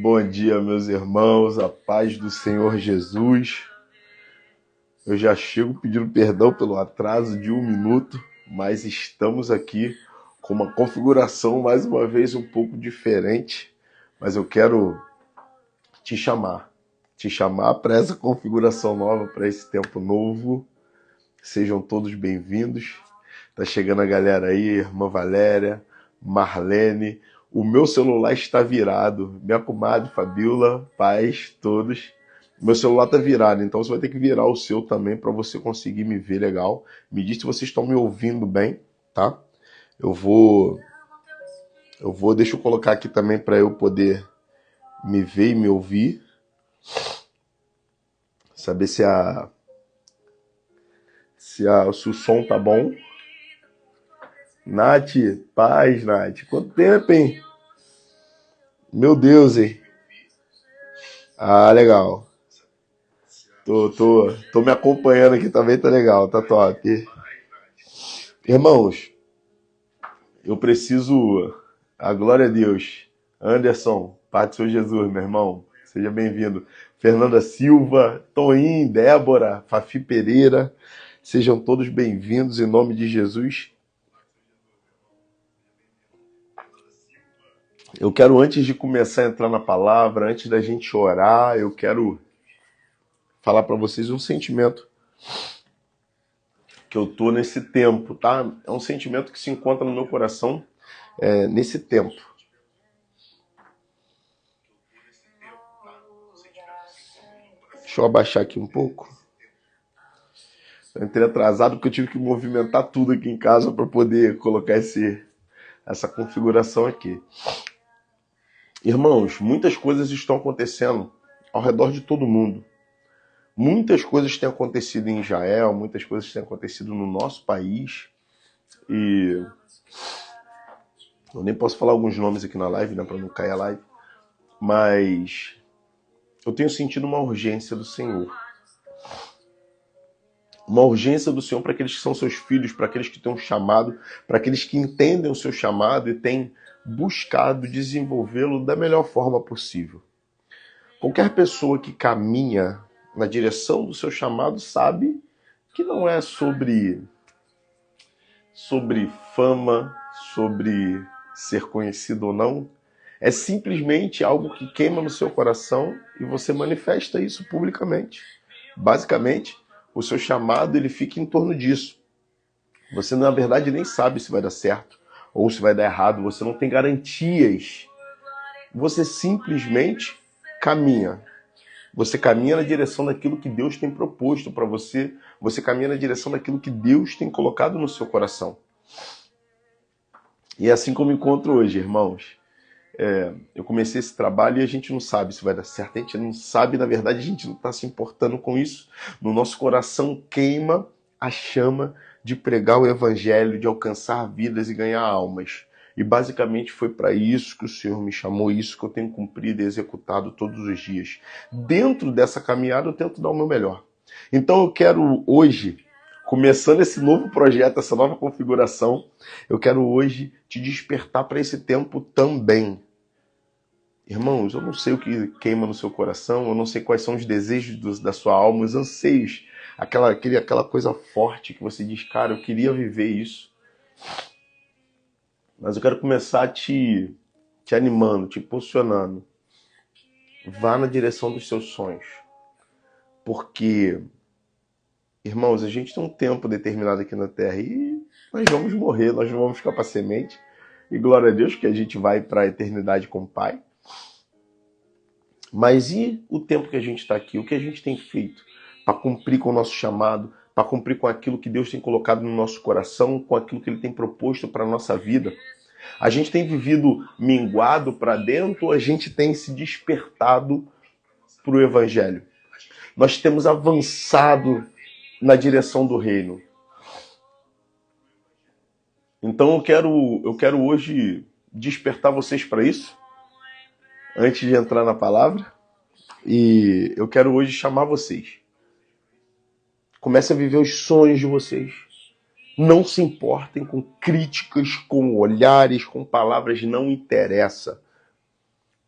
Bom dia, meus irmãos, a paz do Senhor Jesus. Eu já chego pedindo perdão pelo atraso de 1 minuto, mas estamos aqui com uma configuração mais uma vez um pouco diferente. Mas eu quero te chamar para essa configuração nova, para esse tempo novo. Sejam todos bem-vindos. Tá chegando a galera aí, irmã Valéria, Marlene. O meu celular está virado. Minha comadre Fabiola, paz, todos. Meu celular está virado, então você vai ter que virar o seu também para você conseguir me ver legal. Me diz se vocês estão me ouvindo bem, tá? Deixa eu colocar aqui também para eu poder me ver e me ouvir. Saber se o som tá bom. Nath, paz, Nath. Quanto tempo, hein? Meu Deus, hein? Ah, legal. Tô me acompanhando aqui também, tá legal, tá top. Irmãos, eu preciso. A glória a Deus. Anderson, Pai do Senhor Jesus, meu irmão. Seja bem-vindo. Fernanda Silva, Toim, Débora, Fafi Pereira. Sejam todos bem-vindos em nome de Jesus. Eu quero, antes de começar a entrar na palavra, antes da gente orar, eu quero falar para vocês um sentimento que eu tô nesse tempo, tá? É um sentimento que se encontra no meu coração nesse tempo. Deixa eu abaixar aqui um pouco. Eu entrei atrasado porque eu tive que movimentar tudo aqui em casa para poder colocar essa configuração aqui. Irmãos, muitas coisas estão acontecendo ao redor de todo mundo. Muitas coisas têm acontecido em Israel, muitas coisas têm acontecido no nosso país. E eu nem posso falar alguns nomes aqui na live, né, para não cair a live. Mas eu tenho sentido uma urgência do Senhor. Uma urgência do Senhor para aqueles que são seus filhos, para aqueles que têm um chamado, para aqueles que entendem o seu chamado e têm buscado desenvolvê-lo da melhor forma possível. Qualquer pessoa que caminha na direção do seu chamado sabe que não é sobre fama, sobre ser conhecido ou não. É simplesmente algo que queima no seu coração e você manifesta isso publicamente. Basicamente, o seu chamado ele fica em torno disso. Você, na verdade, nem sabe se vai dar certo ou se vai dar errado. Você não tem garantias. Você simplesmente caminha. Você caminha na direção daquilo que Deus tem proposto para você. Você caminha na direção daquilo que Deus tem colocado no seu coração. E é assim como eu encontro hoje, irmãos. Eu comecei esse trabalho e a gente não sabe se vai dar certo. A gente não sabe, na verdade, a gente não está se importando com isso. No nosso coração queima a chama de pregar o evangelho, de alcançar vidas e ganhar almas. E basicamente foi para isso que o Senhor me chamou, isso que eu tenho cumprido e executado todos os dias. Dentro dessa caminhada eu tento dar o meu melhor. Então eu quero hoje, começando esse novo projeto, essa nova configuração, eu quero hoje te despertar para esse tempo também. Irmãos, eu não sei o que queima no seu coração, eu não sei quais são os desejos da sua alma, os anseios, aquela coisa forte que você diz, cara, eu queria viver isso. Mas eu quero começar te animando, te impulsionando. Vá na direção dos seus sonhos. Porque, irmãos, a gente tem um tempo determinado aqui na Terra e nós vamos morrer, nós não vamos ficar para semente. E glória a Deus que a gente vai para a eternidade com o Pai. Mas e o tempo que a gente está aqui? O que a gente tem feito para cumprir com o nosso chamado, para cumprir com aquilo que Deus tem colocado no nosso coração, com aquilo que Ele tem proposto para a nossa vida? A gente tem vivido minguado para dentro ou a gente tem se despertado para o Evangelho? Nós temos avançado na direção do reino. Então eu quero hoje despertar vocês para isso, antes de entrar na palavra. E eu quero hoje chamar vocês. Comece a viver os sonhos de vocês. Não se importem com críticas, com olhares, com palavras, não interessa.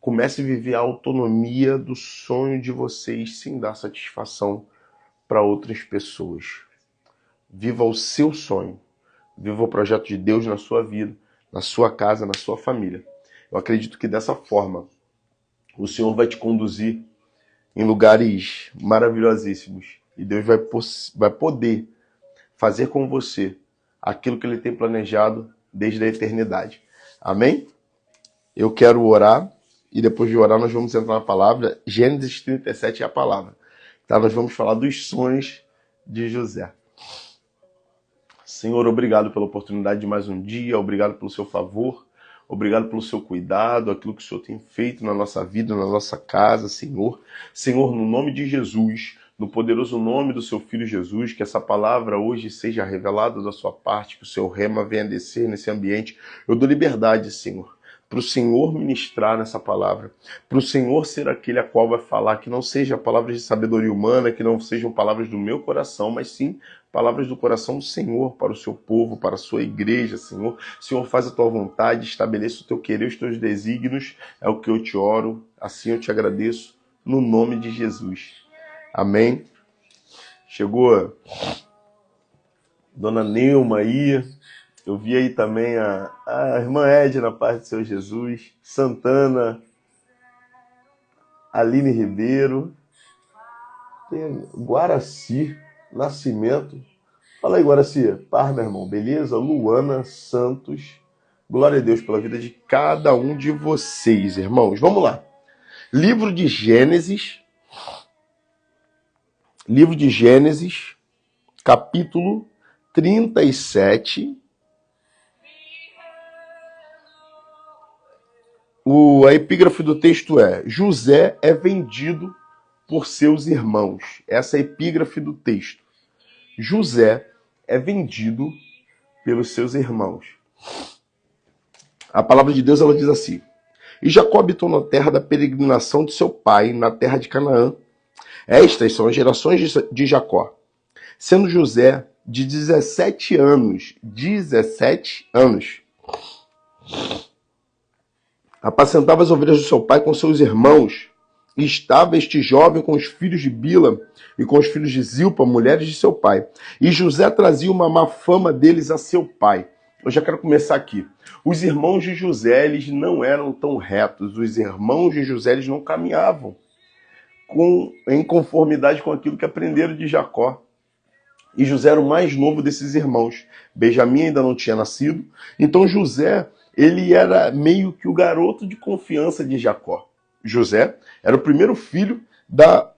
Comece a viver a autonomia do sonho de vocês sem dar satisfação para outras pessoas. Viva o seu sonho. Viva o projeto de Deus na sua vida, na sua casa, na sua família. Eu acredito que dessa forma o Senhor vai te conduzir em lugares maravilhosíssimos. E Deus vai poder fazer com você aquilo que Ele tem planejado desde a eternidade. Amém? Eu quero orar e depois de orar nós vamos entrar na palavra. Gênesis 37 é a palavra. Tá? Nós vamos falar dos sonhos de José. Senhor, obrigado pela oportunidade de mais um dia, obrigado pelo seu favor, obrigado pelo seu cuidado, aquilo que o Senhor tem feito na nossa vida, na nossa casa, Senhor. Senhor, no nome de Jesus, no poderoso nome do seu Filho Jesus, que essa palavra hoje seja revelada da sua parte, que o seu rema venha descer nesse ambiente. Eu dou liberdade, Senhor, para o Senhor ministrar nessa palavra, para o Senhor ser aquele a qual vai falar, que não sejam palavras de sabedoria humana, que não sejam palavras do meu coração, mas sim palavras do coração do Senhor para o seu povo, para a sua igreja, Senhor. Senhor, faz a tua vontade, estabeleça o teu querer, os teus desígnios, é o que eu te oro, assim eu te agradeço, no nome de Jesus. Amém. Chegou Dona Neuma aí, eu vi aí também a irmã Edna, paz do Senhor Jesus, Santana, Aline Ribeiro, tem Guaraci, Nascimento. Fala aí, Guaraci. Paz, meu irmão. Beleza? Luana Santos. Glória a Deus pela vida de cada um de vocês, irmãos. Vamos lá. Livro de Gênesis. Livro de Gênesis, capítulo 37. A epígrafe do texto é: José é vendido por seus irmãos. Essa é a epígrafe do texto. José é vendido pelos seus irmãos. A palavra de Deus, ela diz assim: E Jacó habitou na terra da peregrinação de seu pai, na terra de Canaã. Estas são as gerações de Jacó. Sendo José de 17 anos, apacentava as ovelhas do seu pai com seus irmãos, e estava este jovem com os filhos de Bila e com os filhos de Zilpa, mulheres de seu pai. E José trazia uma má fama deles a seu pai. Eu já quero começar aqui. Os irmãos de José, eles não eram tão retos. Os irmãos de José, eles não caminhavam em conformidade com aquilo que aprenderam de Jacó. E José era o mais novo desses irmãos. Benjamim ainda não tinha nascido. Então José, ele era meio que o garoto de confiança de Jacó. José era o primeiro filho da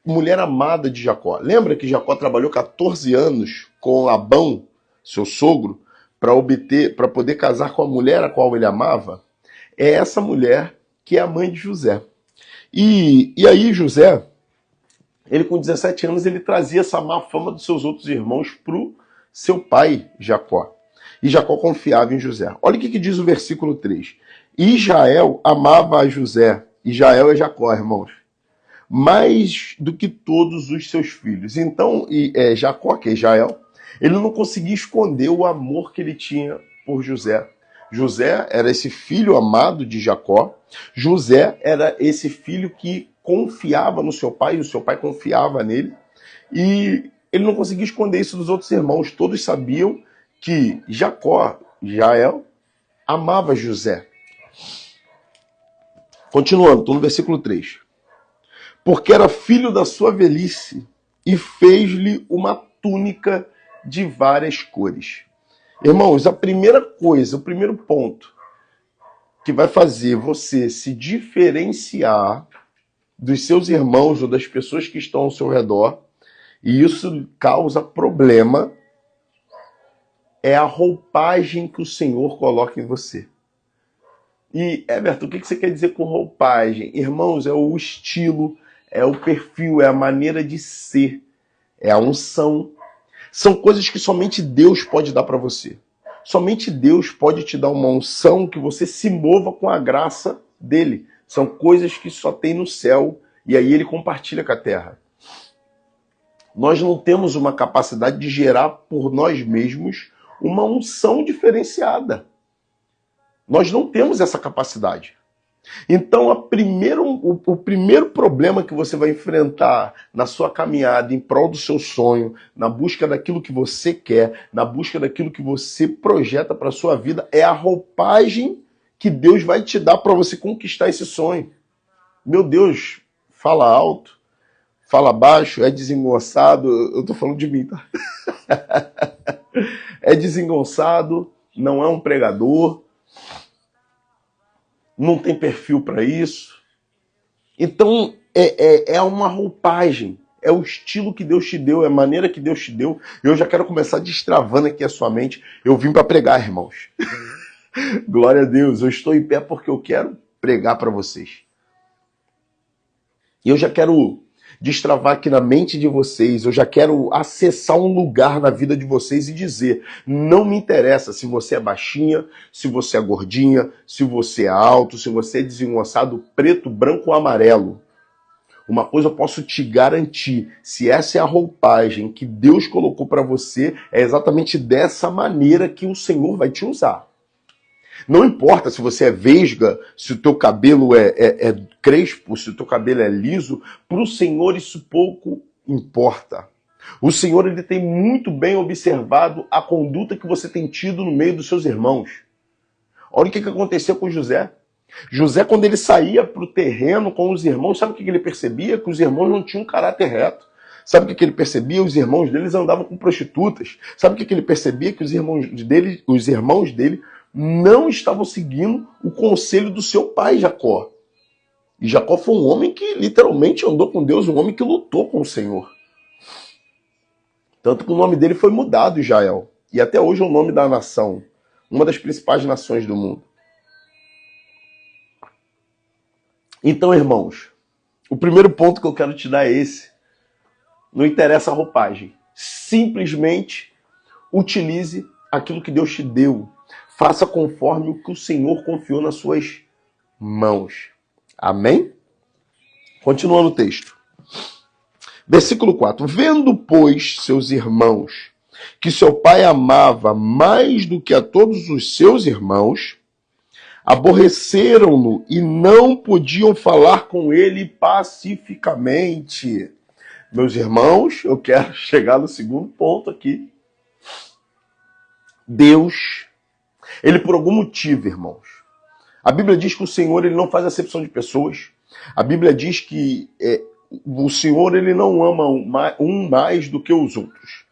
mulher amada de Jacó. Lembra que Jacó trabalhou 14 anos com Labão, seu sogro, para poder casar com a mulher a qual ele amava? É essa mulher que é a mãe de José. E aí José, ele com 17 anos, ele trazia essa má fama dos seus outros irmãos para o seu pai Jacó. E Jacó confiava em José. Olha o que diz o versículo 3. Israel amava a José. Israel é Jacó, irmãos. Mais do que todos os seus filhos. Então, Jacó, que é Israel, ele não conseguia esconder o amor que ele tinha por José. José era esse filho amado de Jacó. José era esse filho que confiava no seu pai, e o seu pai confiava nele. E ele não conseguia esconder isso dos outros irmãos. Todos sabiam que Jacó, Israel, amava José. Continuando, estou no versículo 3. Porque era filho da sua velhice e fez-lhe uma túnica de várias cores. Irmãos, a primeira coisa, o primeiro ponto que vai fazer você se diferenciar dos seus irmãos ou das pessoas que estão ao seu redor, e isso causa problema, é a roupagem que o Senhor coloca em você. E, Everton, o que você quer dizer com roupagem? Irmãos, é o estilo, é o perfil, é a maneira de ser, é a unção. São coisas que somente Deus pode dar para você. Somente Deus pode te dar uma unção que você se mova com a graça dele. São coisas que só tem no céu e aí ele compartilha com a terra. Nós não temos uma capacidade de gerar por nós mesmos uma unção diferenciada. Nós não temos essa capacidade. Então, o primeiro problema que você vai enfrentar na sua caminhada em prol do seu sonho, na busca daquilo que você quer, na busca daquilo que você projeta para a sua vida, é a roupagem que Deus vai te dar para você conquistar esse sonho. Meu Deus, fala alto, fala baixo, é desengonçado, eu tô falando de mim, tá? É desengonçado, não é um pregador, não tem perfil para isso. Então, é uma roupagem, é o estilo que Deus te deu, é a maneira que Deus te deu. Eu já quero começar destravando aqui a sua mente. Eu vim para pregar, irmãos. Glória a Deus, eu estou em pé porque eu quero pregar para vocês. E eu já quero destravar aqui na mente de vocês, eu já quero acessar um lugar na vida de vocês e dizer, não me interessa se você é baixinha, se você é gordinha, se você é alto, se você é desengonçado, preto, branco ou amarelo. Uma coisa eu posso te garantir, se essa é a roupagem que Deus colocou para você, é exatamente dessa maneira que o Senhor vai te usar. Não importa se você é vesga, se o teu cabelo é crespo, se o teu cabelo é liso, para o Senhor isso pouco importa. O Senhor ele tem muito bem observado a conduta que você tem tido no meio dos seus irmãos. Olha o que aconteceu com José. José, quando ele saía para o terreno com os irmãos, sabe o que ele percebia? Que os irmãos não tinham um caráter reto. Sabe o que ele percebia? Os irmãos deles andavam com prostitutas. Sabe o que ele percebia? Que os irmãos dele não estavam seguindo o conselho do seu pai, Jacó. E Jacó foi um homem que literalmente andou com Deus, um homem que lutou com o Senhor. Tanto que o nome dele foi mudado, Israel. E até hoje é o nome da nação, uma das principais nações do mundo. Então, irmãos, o primeiro ponto que eu quero te dar é esse. Não interessa a roupagem. Simplesmente utilize aquilo que Deus te deu. Faça conforme o que o Senhor confiou nas suas mãos. Amém? Continuando o texto. Versículo 4. Vendo, pois, seus irmãos, que seu pai amava mais do que a todos os seus irmãos, aborreceram-no e não podiam falar com ele pacificamente. Meus irmãos, eu quero chegar no segundo ponto aqui. Deus, ele por algum motivo, irmãos. A Bíblia diz que o Senhor ele não faz acepção de pessoas. A Bíblia diz que o Senhor ele não ama um mais do que os outros.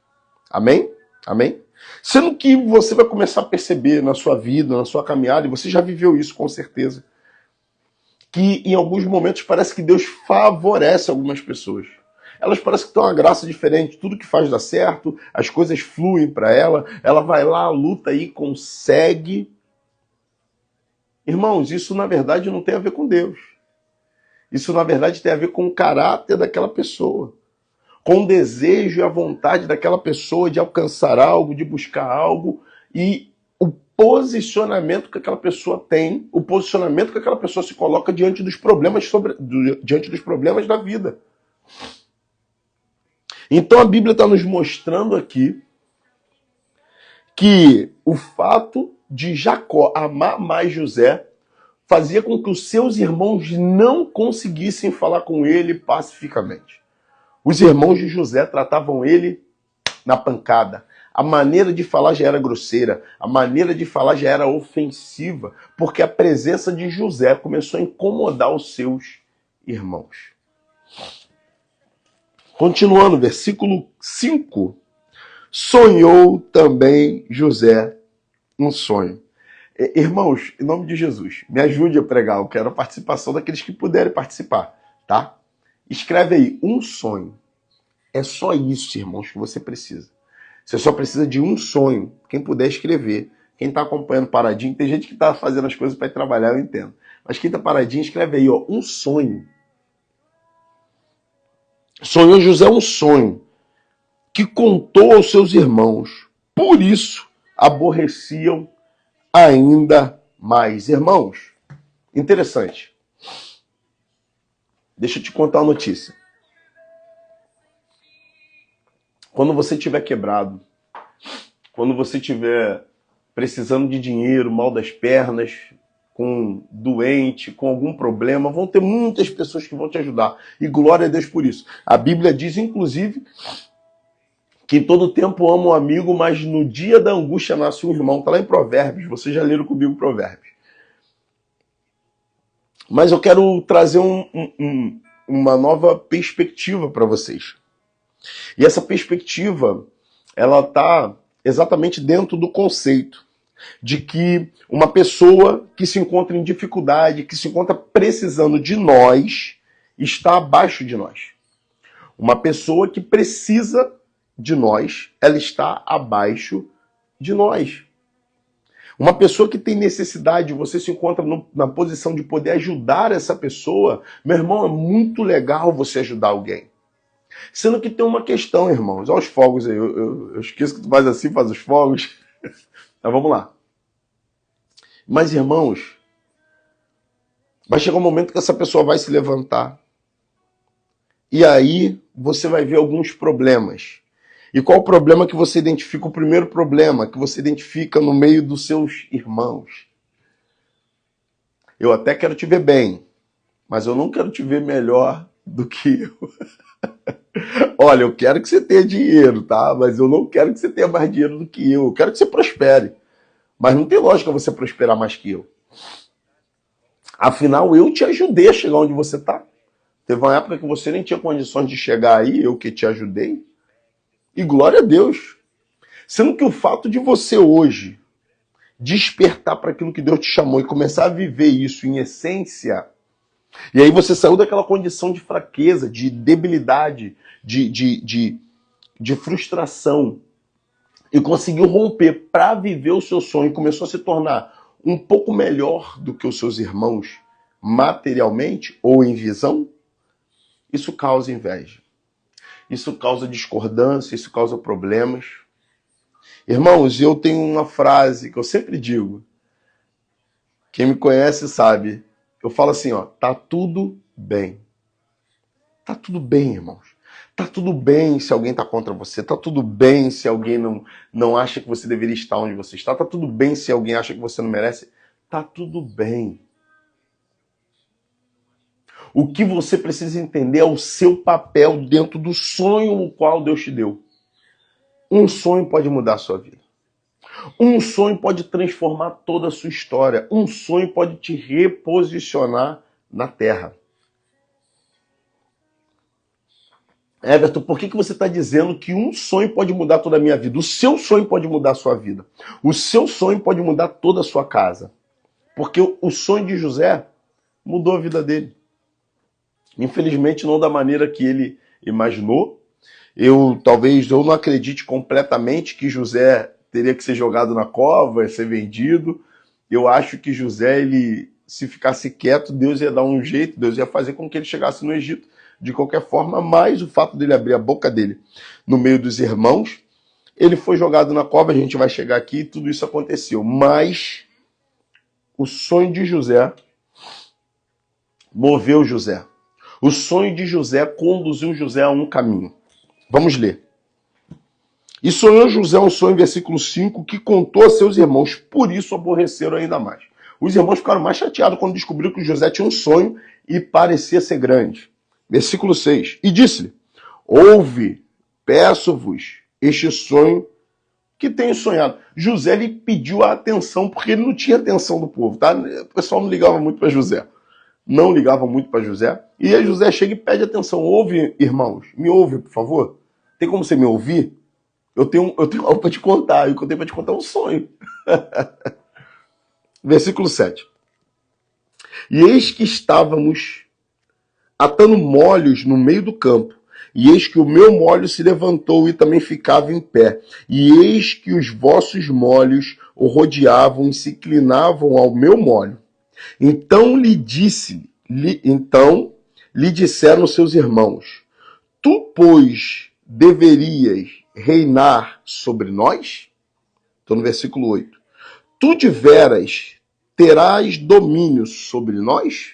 Amém? Amém? Sendo que você vai começar a perceber na sua vida, na sua caminhada, e você já viveu isso com certeza, que em alguns momentos parece que Deus favorece algumas pessoas. Elas parecem que têm uma graça diferente, tudo que faz dá certo, as coisas fluem para ela vai lá, luta e consegue. Irmãos, isso na verdade não tem a ver com Deus. Isso na verdade tem a ver com o caráter daquela pessoa, com o desejo e a vontade daquela pessoa de alcançar algo, de buscar algo e o posicionamento que aquela pessoa tem, o posicionamento que aquela pessoa se coloca diante dos problemas da vida. Então a Bíblia está nos mostrando aqui que o fato de Jacó amar mais José fazia com que os seus irmãos não conseguissem falar com ele pacificamente. Os irmãos de José tratavam ele na pancada. A maneira de falar já era grosseira, a maneira de falar já era ofensiva, porque a presença de José começou a incomodar os seus irmãos. Continuando, versículo 5. Sonhou também José um sonho. Irmãos, em nome de Jesus, me ajude a pregar. Eu quero a participação daqueles que puderem participar, tá? Escreve aí, um sonho. É só isso, irmãos, que você precisa. Você só precisa de um sonho. Quem puder escrever. Quem está acompanhando paradinho, tem gente que está fazendo as coisas para ir trabalhar, eu entendo. Mas quem está paradinho, escreve aí, ó, um sonho. Sonhou José um sonho que contou aos seus irmãos. Por isso, aborreciam ainda mais. Irmãos, interessante. Deixa eu te contar uma notícia. Quando você estiver quebrado, quando você estiver precisando de dinheiro, mal das pernas, com doente, com algum problema, vão ter muitas pessoas que vão te ajudar. E glória a Deus por isso. A Bíblia diz, inclusive, que em todo tempo ama um amigo, mas no dia da angústia nasce um irmão. Está lá em Provérbios, vocês já leram comigo Provérbios. Mas eu quero trazer uma nova perspectiva para vocês. E essa perspectiva, ela está exatamente dentro do conceito de que uma pessoa que se encontra em dificuldade, que se encontra precisando de nós, está abaixo de nós. Uma pessoa que precisa de nós, ela está abaixo de nós. Uma pessoa que tem necessidade, você se encontra na posição de poder ajudar essa pessoa, meu irmão, é muito legal você ajudar alguém. Sendo que tem uma questão, irmãos, olha os fogos aí, eu esqueço que tu faz assim, faz os fogos. Mas vamos lá. Mas, irmãos, vai chegar um momento que essa pessoa vai se levantar. E aí você vai ver alguns problemas. E qual o problema que você identifica? O primeiro problema que você identifica no meio dos seus irmãos. Eu até quero te ver bem, mas eu não quero te ver melhor do que eu. Olha, eu quero que você tenha dinheiro, tá? Mas eu não quero que você tenha mais dinheiro do que eu. Eu quero que você prospere. Mas não tem lógica você prosperar mais que eu. Afinal, eu te ajudei a chegar onde você está. Teve uma época que você nem tinha condições de chegar aí, eu que te ajudei. E glória a Deus. Sendo que o fato de você hoje despertar para aquilo que Deus te chamou e começar a viver isso em essência, e aí você saiu daquela condição de fraqueza, de debilidade, de frustração, e conseguiu romper para viver o seu sonho, e começou a se tornar um pouco melhor do que os seus irmãos materialmente ou em visão, isso causa inveja. Isso causa discordância, isso causa problemas. Irmãos, eu tenho uma frase que eu sempre digo. Quem me conhece sabe. Eu falo assim, ó, tá tudo bem. Tá tudo bem, irmãos. Tá tudo bem se alguém tá contra você. Tá tudo bem se alguém não acha que você deveria estar onde você está. Tá tudo bem se alguém acha que você não merece. Tá tudo bem. O que você precisa entender é o seu papel dentro do sonho no qual Deus te deu. Um sonho pode mudar a sua vida. Um sonho pode transformar toda a sua história. Um sonho pode te reposicionar na terra. Everton, por que você está dizendo que um sonho pode mudar toda a minha vida? O seu sonho pode mudar a sua vida. O seu sonho pode mudar toda a sua casa. Porque o sonho de José mudou a vida dele. Infelizmente, não da maneira que ele imaginou. Talvez eu não acredite completamente que José teria que ser jogado na cova, ser vendido. Eu acho que José, se ficasse quieto, Deus ia dar um jeito, Deus ia fazer com que ele chegasse no Egito de qualquer forma, mas o fato dele abrir a boca dele no meio dos irmãos, ele foi jogado na cova, a gente vai chegar aqui e tudo isso aconteceu. Mas o sonho de José moveu José. O sonho de José conduziu José a um caminho. Vamos ler. E sonhou José um sonho, versículo 5, que contou a seus irmãos, por isso aborreceram ainda mais. Os irmãos ficaram mais chateados quando descobriram que José tinha um sonho e parecia ser grande. Versículo 6. E disse-lhe, ouve, peço-vos, este sonho que tenho sonhado. José lhe pediu a atenção, porque ele não tinha atenção do povo, tá? O pessoal não ligava muito para José. Não ligava muito para José. E aí José chega e pede atenção. Ouve, irmãos, me ouve, por favor. Tem como você me ouvir? Eu tenho algo para te contar. E o que eu tenho para te contar é um sonho. Versículo 7. E eis que estávamos atando molhos no meio do campo. E eis que o meu molho se levantou e também ficava em pé. E eis que os vossos molhos o rodeavam e se inclinavam ao meu molho. Então lhe disseram seus irmãos, tu, pois, deverias reinar sobre nós? Estou no versículo 8. Tu de veras terás domínio sobre nós?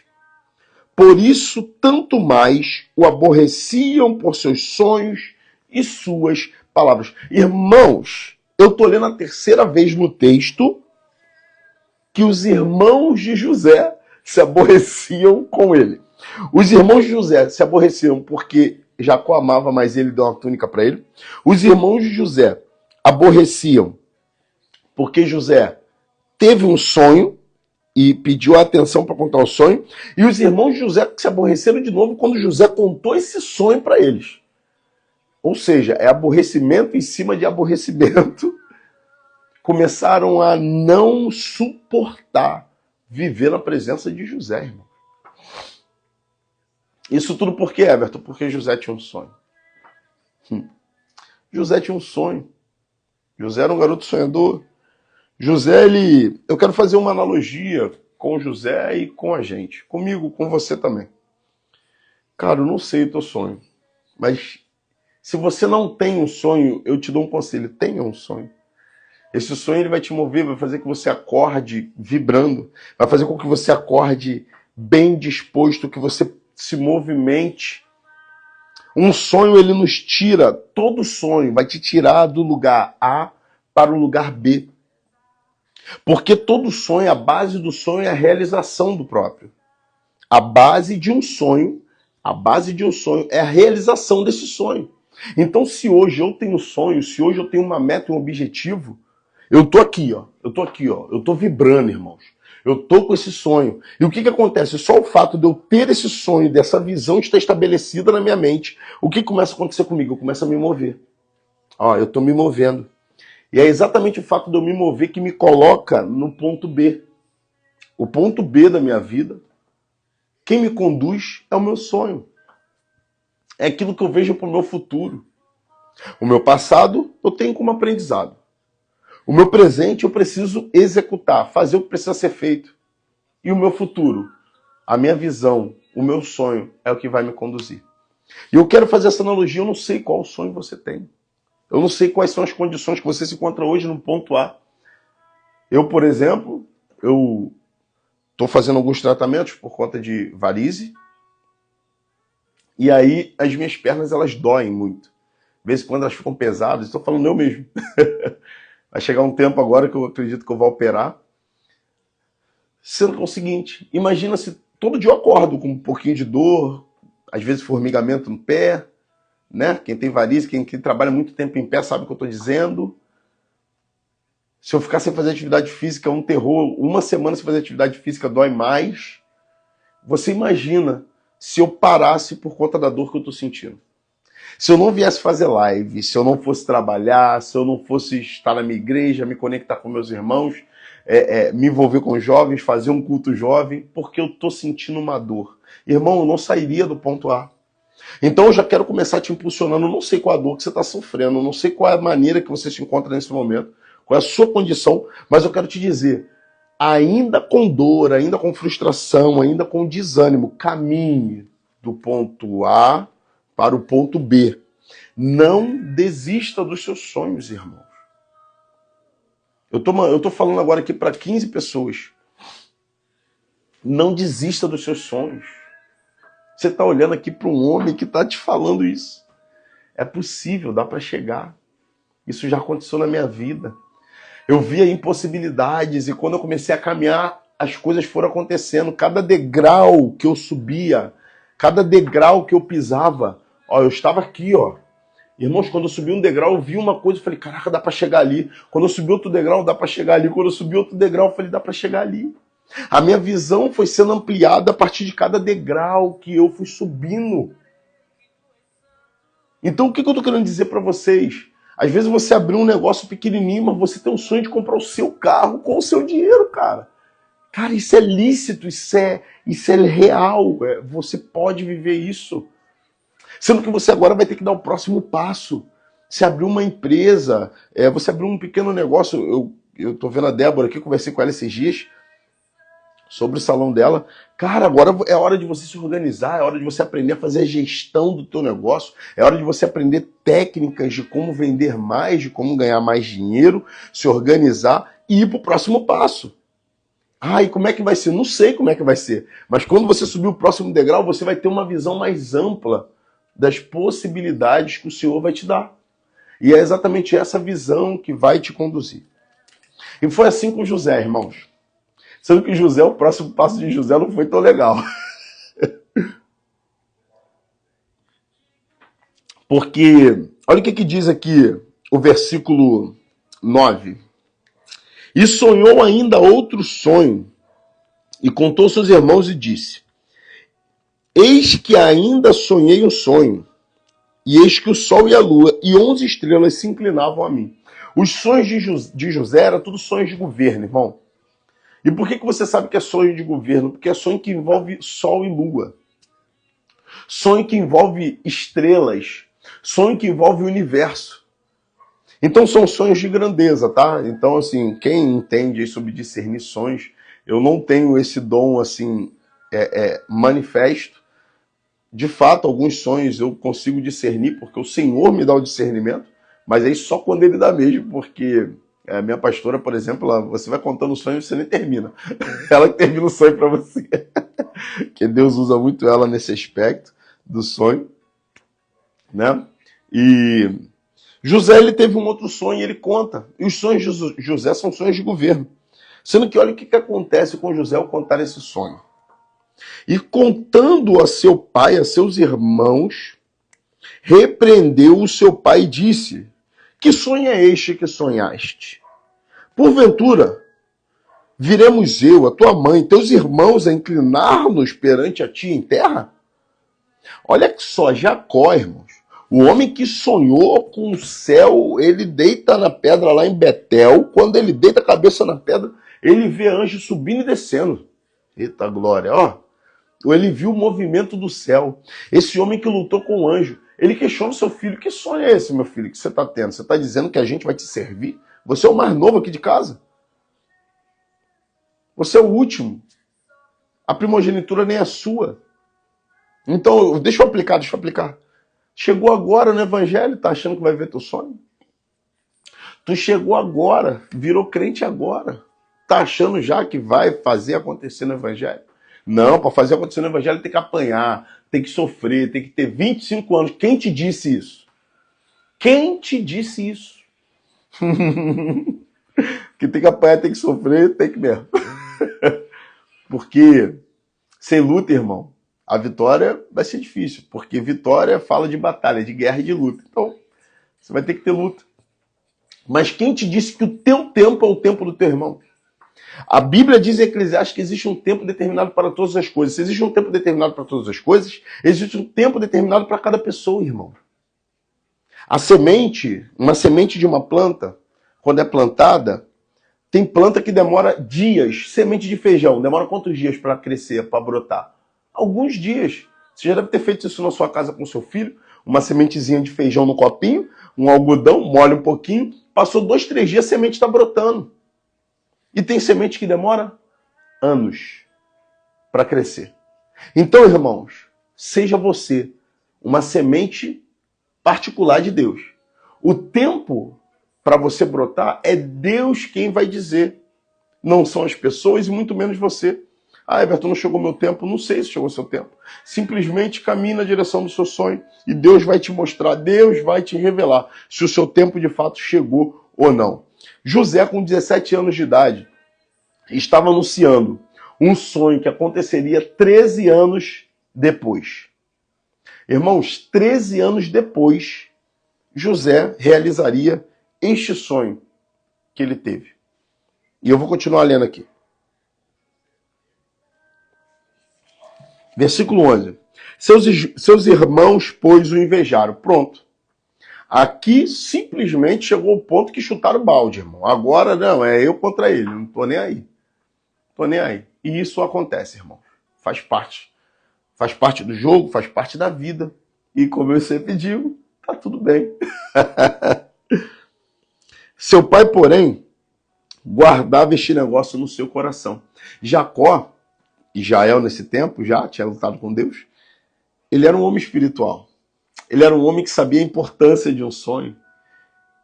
Por isso, tanto mais o aborreciam por seus sonhos e suas palavras. Irmãos, eu estou lendo a terceira vez no texto que os irmãos de José se aborreciam com ele. Os irmãos de José se aborreciam porque Jacó amava, mas ele deu uma túnica para ele. Os irmãos de José aborreciam porque José teve um sonho e pediu a atenção para contar o sonho. E os irmãos de José se aborreceram de novo quando José contou esse sonho para eles. Ou seja, é aborrecimento em cima de aborrecimento. Começaram a não suportar viver na presença de José, irmão. Isso tudo por quê, Everton? Porque José tinha um sonho. José tinha um sonho. José era um garoto sonhador. José, eu quero fazer uma analogia com José e com a gente. Comigo, com você também. Cara, eu não sei o teu sonho. Mas se você não tem um sonho, eu te dou um conselho. Tenha um sonho. Esse sonho ele vai te mover, vai fazer que você acorde vibrando. Vai fazer com que você acorde bem disposto, que você se movimente. Um sonho, ele nos tira, todo sonho vai te tirar do lugar A para o lugar B. Porque todo sonho, a base do sonho é a realização do próprio. A base de um sonho é a realização desse sonho. Então, se hoje eu tenho sonho, se hoje eu tenho uma meta e um objetivo, eu tô aqui, ó. Eu tô vibrando, irmãos. Eu tô com esse sonho. E o que acontece? Só o fato de eu ter esse sonho, dessa visão estar estabelecida na minha mente, o que começa a acontecer comigo? Eu começo a me mover. Ó, eu tô me movendo. E é exatamente o fato de eu me mover que me coloca no ponto B. O ponto B da minha vida, quem me conduz é o meu sonho. É aquilo que eu vejo para o meu futuro. O meu passado eu tenho como aprendizado. O meu presente eu preciso executar, fazer o que precisa ser feito. E o meu futuro, a minha visão, o meu sonho é o que vai me conduzir. E eu quero fazer essa analogia, eu não sei qual sonho você tem. Eu não sei quais são as condições que você se encontra hoje no ponto A. Eu, por exemplo, eu estou fazendo alguns tratamentos por conta de varize. E aí as minhas pernas elas doem muito. De vez em quando elas ficam pesadas, estou falando eu mesmo. Vai chegar um tempo agora que eu acredito que eu vou operar. Sendo que é o seguinte, imagina se todo dia eu acordo com um pouquinho de dor, às vezes formigamento no pé, né? Quem tem varize, quem trabalha muito tempo em pé sabe o que eu estou dizendo. Se eu ficar sem fazer atividade física é um terror. Uma semana sem fazer atividade física dói mais. Você imagina se eu parasse por conta da dor que eu estou sentindo. Se eu não viesse fazer live, se eu não fosse trabalhar, se eu não fosse estar na minha igreja, me conectar com meus irmãos, me envolver com jovens, fazer um culto jovem, porque eu estou sentindo uma dor. Irmão, eu não sairia do ponto A. Então eu já quero começar te impulsionando. Eu não sei qual a dor que você está sofrendo, eu não sei qual é a maneira que você se encontra nesse momento, qual é a sua condição, mas eu quero te dizer, ainda com dor, ainda com frustração, ainda com desânimo, caminhe do ponto A para o ponto B. Não desista dos seus sonhos, irmãos. Eu tô falando agora aqui para 15 pessoas. Não desista dos seus sonhos. Você está olhando aqui para um homem que está te falando isso. É possível, dá para chegar. Isso já aconteceu na minha vida. Eu via impossibilidades e quando eu comecei a caminhar, as coisas foram acontecendo. Cada degrau que eu subia, cada degrau que eu pisava, ó, eu estava aqui, ó. Irmãos, quando eu subi um degrau, eu vi uma coisa e falei, caraca, dá para chegar ali. Quando eu subi outro degrau, dá para chegar ali. Quando eu subi outro degrau, eu falei, dá para chegar ali. A minha visão foi sendo ampliada a partir de cada degrau que eu fui subindo. Então, o que eu tô querendo dizer para vocês? Às vezes você abriu um negócio pequenininho, mas você tem um sonho de comprar o seu carro com o seu dinheiro, cara. Cara, isso é lícito, isso é real. Você pode viver isso. Sendo que você agora vai ter que dar o próximo passo. Você abriu uma empresa, você abriu um pequeno negócio. Eu tô vendo a Débora aqui, conversei com ela esses dias sobre o salão dela. Cara, agora é hora de você se organizar, é hora de você aprender a fazer a gestão do teu negócio, é hora de você aprender técnicas de como vender mais, de como ganhar mais dinheiro, se organizar e ir para o próximo passo. E como é que vai ser? Não sei como é que vai ser. Mas quando você subir o próximo degrau, você vai ter uma visão mais ampla das possibilidades que o Senhor vai te dar. E é exatamente essa visão que vai te conduzir. E foi assim com José, irmãos. Sendo que José, o próximo passo de José não foi tão legal. Porque, olha o que diz aqui o versículo 9. E sonhou ainda outro sonho, e contou aos seus irmãos e disse: Eis que ainda sonhei um sonho, e eis que o sol e a lua e 11 estrelas se inclinavam a mim. Os sonhos de José eram tudo sonhos de governo, irmão. E por que você sabe que é sonho de governo? Porque é sonho que envolve sol e lua. Sonho que envolve estrelas. Sonho que envolve o universo. Então são sonhos de grandeza, tá? Então, assim, quem entende sobre discernir sonhos, eu não tenho esse dom, assim, manifesto. De fato, alguns sonhos eu consigo discernir, porque o Senhor me dá o discernimento, mas aí só quando Ele dá mesmo, porque a minha pastora, por exemplo, você vai contando o sonho e você nem termina. Ela que termina o sonho para você. Que Deus usa muito ela nesse aspecto do sonho, né? E José, ele teve um outro sonho e ele conta. E os sonhos de José são sonhos de governo. Sendo que olha o que acontece com José ao contar esse sonho. E contando a seu pai, a seus irmãos, repreendeu o seu pai e disse: Que sonho é este que sonhaste? Porventura, viremos eu, a tua mãe, teus irmãos a inclinar-nos perante a ti em terra? Olha só, Jacó, irmãos, o homem que sonhou com o céu, ele deita na pedra lá em Betel, quando ele deita a cabeça na pedra, ele vê anjos subindo e descendo. Eita glória, ó. Ou ele viu o movimento do céu. Esse homem que lutou com o anjo, ele questiona o seu filho: que sonho é esse, meu filho, que você está tendo? Você está dizendo que a gente vai te servir? Você é o mais novo aqui de casa. Você é o último. A primogenitura nem é sua. Então, deixa eu aplicar. Chegou agora no evangelho, tá achando que vai ver teu sonho? Tu chegou agora, virou crente agora. Tá achando já que vai fazer acontecer no evangelho? Não, para fazer acontecer no evangelho tem que apanhar, tem que sofrer, tem que ter 25 anos. Quem te disse isso? Quem te disse isso? Que tem que apanhar, tem que sofrer, tem que mesmo. Porque sem luta, irmão, a vitória vai ser difícil. Porque vitória fala de batalha, de guerra e de luta. Então, você vai ter que ter luta. Mas quem te disse que o teu tempo é o tempo do teu irmão? A Bíblia diz em Eclesiastes que existe um tempo determinado para todas as coisas. Se existe um tempo determinado para todas as coisas, existe um tempo determinado para cada pessoa, irmão. A semente, uma semente de uma planta, quando é plantada, tem planta que demora dias. Semente de feijão, demora quantos dias para crescer, para brotar? Alguns dias. Você já deve ter feito isso na sua casa com seu filho. Uma sementezinha de feijão no copinho, um algodão, molha um pouquinho, passou 2, 3 dias, a semente está brotando. E tem semente que demora anos para crescer. Então, irmãos, seja você uma semente particular de Deus. O tempo para você brotar é Deus quem vai dizer. Não são as pessoas e muito menos você. Ah, Everton, não chegou meu tempo. Não sei se chegou seu tempo. Simplesmente caminhe na direção do seu sonho e Deus vai te mostrar, Deus vai te revelar se o seu tempo de fato chegou ou não. José, com 17 anos de idade, estava anunciando um sonho que aconteceria 13 anos depois. Irmãos, 13 anos depois, José realizaria este sonho que ele teve. E eu vou continuar lendo aqui. Versículo 11. Seus irmãos, pois, o invejaram. Pronto. Aqui simplesmente chegou o ponto que chutaram o balde, irmão. Agora não, é eu contra ele, não tô nem aí. Tô nem aí. E isso acontece, irmão. Faz parte. Faz parte do jogo, faz parte da vida. E como eu sempre digo, tá tudo bem. Seu pai, porém, guardava este negócio no seu coração. Jacó, Israel nesse tempo já tinha lutado com Deus, ele era um homem espiritual. Ele era um homem que sabia a importância de um sonho.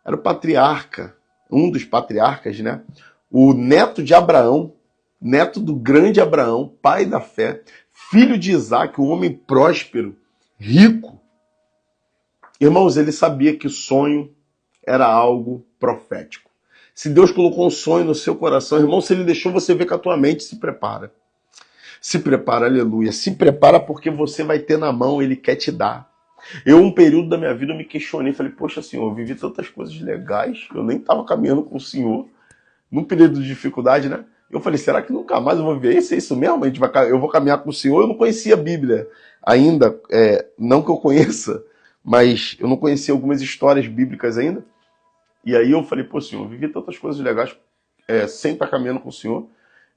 Era o patriarca, um dos patriarcas, né? O neto de Abraão, neto do grande Abraão, pai da fé, filho de Isaac, um homem próspero, rico. Irmãos, ele sabia que o sonho era algo profético. Se Deus colocou um sonho no seu coração, irmão, se Ele deixou você ver com a tua mente, se prepara. Se prepara, aleluia. Se prepara porque você vai ter na mão, Ele quer te dar. Eu, um período da minha vida, eu me questionei, falei, poxa, Senhor, eu vivi tantas coisas legais, eu nem estava caminhando com o Senhor, num período de dificuldade, né? Eu falei, será que nunca mais eu vou viver isso? É isso mesmo? Eu vou caminhar com o Senhor? Eu não conhecia a Bíblia ainda, não que eu conheça, mas eu não conhecia algumas histórias bíblicas ainda. E aí eu falei, pô, Senhor, eu vivi tantas coisas legais sem estar caminhando com o Senhor,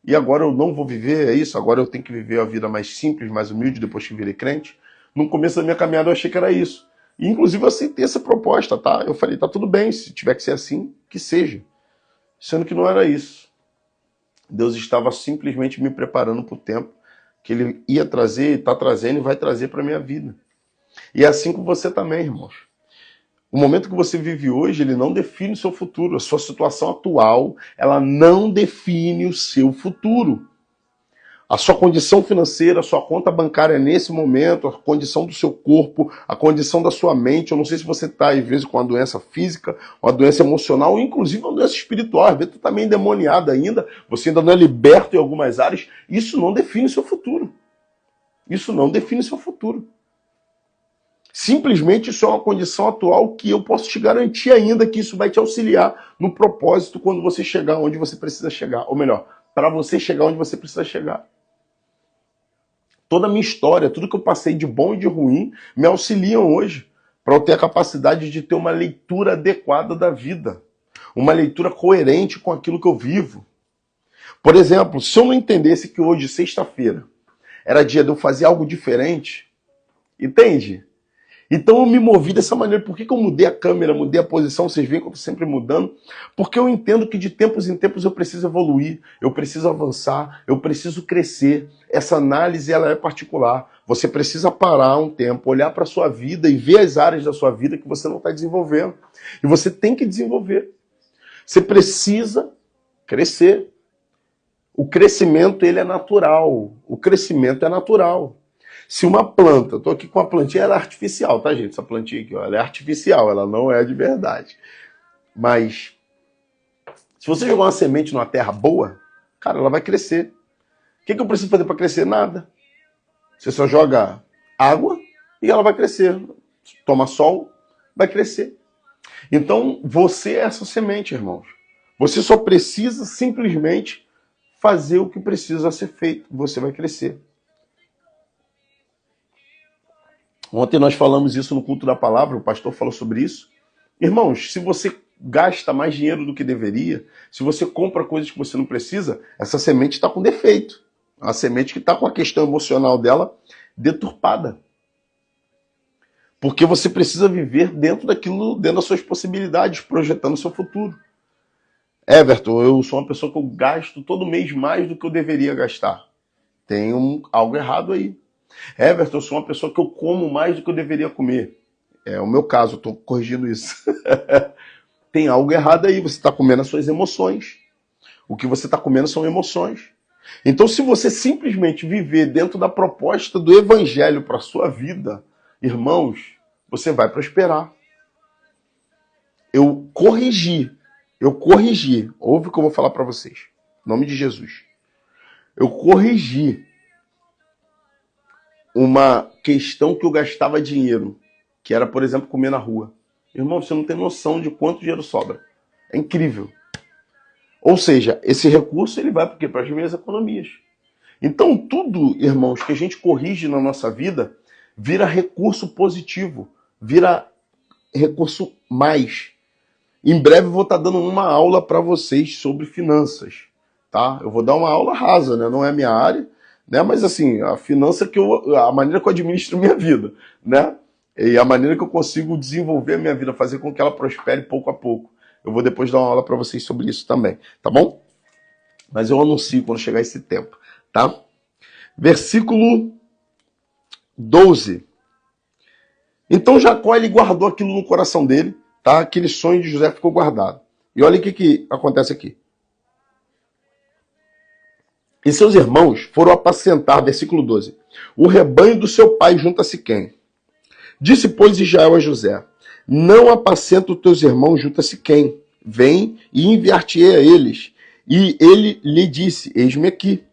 e agora eu não vou viver, é isso? Agora eu tenho que viver a vida mais simples, mais humilde, depois que virei crente? No começo da minha caminhada eu achei que era isso. E, inclusive eu aceitei essa proposta, tá? Eu falei, tá tudo bem, se tiver que ser assim, que seja. Sendo que não era isso. Deus estava simplesmente me preparando para o tempo que Ele ia trazer, está trazendo e vai trazer para a minha vida. E é assim com você também, irmãos. O momento que você vive hoje, ele não define o seu futuro. A sua situação atual, ela não define o seu futuro. A sua condição financeira, a sua conta bancária nesse momento, a condição do seu corpo, a condição da sua mente. Eu não sei se você está, às vezes, com uma doença física, uma doença emocional, ou inclusive uma doença espiritual. Às vezes você está meio endemoniado ainda, você ainda não é liberto em algumas áreas. Isso não define o seu futuro. Isso não define o seu futuro. Simplesmente isso é uma condição atual que eu posso te garantir ainda que isso vai te auxiliar no propósito quando você chegar onde você precisa chegar. Ou melhor, para você chegar onde você precisa chegar. Toda a minha história, tudo que eu passei de bom e de ruim, me auxiliam hoje para eu ter a capacidade de ter uma leitura adequada da vida. Uma leitura coerente com aquilo que eu vivo. Por exemplo, se eu não entendesse que hoje, sexta-feira, era dia de eu fazer algo diferente, entende? Então eu me movi dessa maneira. Por que eu mudei a câmera, mudei a posição? Vocês veem que eu estou sempre mudando. Porque eu entendo que de tempos em tempos eu preciso evoluir, eu preciso avançar, eu preciso crescer. Essa análise ela é particular. Você precisa parar um tempo, olhar para a sua vida e ver as áreas da sua vida que você não está desenvolvendo. E você tem que desenvolver. Você precisa crescer. O crescimento ele é natural. O crescimento é natural. Se uma planta, estou aqui com uma plantinha, ela é artificial, tá, gente? Essa plantinha aqui, ó, ela é artificial, ela não é de verdade. Mas, se você jogar uma semente numa terra boa, cara, ela vai crescer. O que eu preciso fazer para crescer? Nada. Você só joga água e ela vai crescer. Toma sol, vai crescer. Então, você é essa semente, irmãos. Você só precisa simplesmente fazer o que precisa ser feito. Você vai crescer. Ontem nós falamos isso no culto da palavra, o pastor falou sobre isso. Irmãos, se você gasta mais dinheiro do que deveria, se você compra coisas que você não precisa, essa semente está com defeito. A semente que está com a questão emocional dela deturpada. Porque você precisa viver dentro daquilo, dentro das suas possibilidades, projetando o seu futuro. Everton, eu sou uma pessoa que eu gasto todo mês mais do que eu deveria gastar. Tem algo errado aí. Everton, eu sou uma pessoa que eu como mais do que eu deveria comer. É o meu caso, eu estou corrigindo isso. Tem algo errado aí, você está comendo as suas emoções. O que você está comendo são emoções. Então, se você simplesmente viver dentro da proposta do evangelho para a sua vida, irmãos, você vai prosperar. Eu corrigi, ouve o que eu vou falar para vocês, em nome de Jesus. Eu corrigi uma questão que eu gastava dinheiro, que era, por exemplo, comer na rua. Irmão, você não tem noção de quanto dinheiro sobra. É incrível. Ou seja, esse recurso ele vai para as minhas economias. Então tudo, irmãos, que a gente corrige na nossa vida, vira recurso positivo, vira recurso mais. Em breve eu vou estar dando uma aula para vocês sobre finanças. Tá? Eu vou dar uma aula rasa, né? Não é a minha área, né? Mas assim, a finança a maneira que eu administro minha vida, né? E a maneira que eu consigo desenvolver a minha vida, fazer com que ela prospere pouco a pouco. Eu vou depois dar uma aula para vocês sobre isso também, tá bom? Mas eu anuncio quando chegar esse tempo, tá? Versículo 12. Então Jacó ele guardou aquilo no coração dele, tá? Aquele sonho de José ficou guardado. E olha o que acontece aqui. E seus irmãos foram apacentar, versículo 12, o rebanho do seu pai junto a Siquém. Disse, pois, Israel a José, não apacenta os teus irmãos junto a Siquém. vem e enviar-te-ei a eles. E ele lhe disse, eis-me aqui.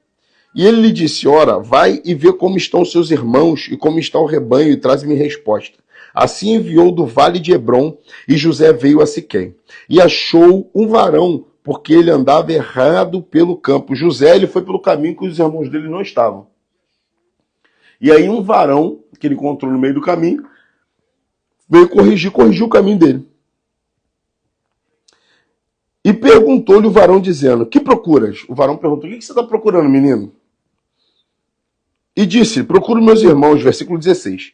E ele lhe disse, ora, vai e vê como estão seus irmãos e como está o rebanho e traz-me resposta. Assim enviou do vale de Hebrom e José veio a Siquém. E achou um varão, porque ele andava errado pelo campo. José ele foi pelo caminho que os irmãos dele não estavam. E aí um varão, que ele encontrou no meio do caminho, veio corrigiu o caminho dele. E perguntou-lhe o varão dizendo, que procuras? O varão perguntou, o que você está procurando, menino? E disse, procuro meus irmãos, versículo 16,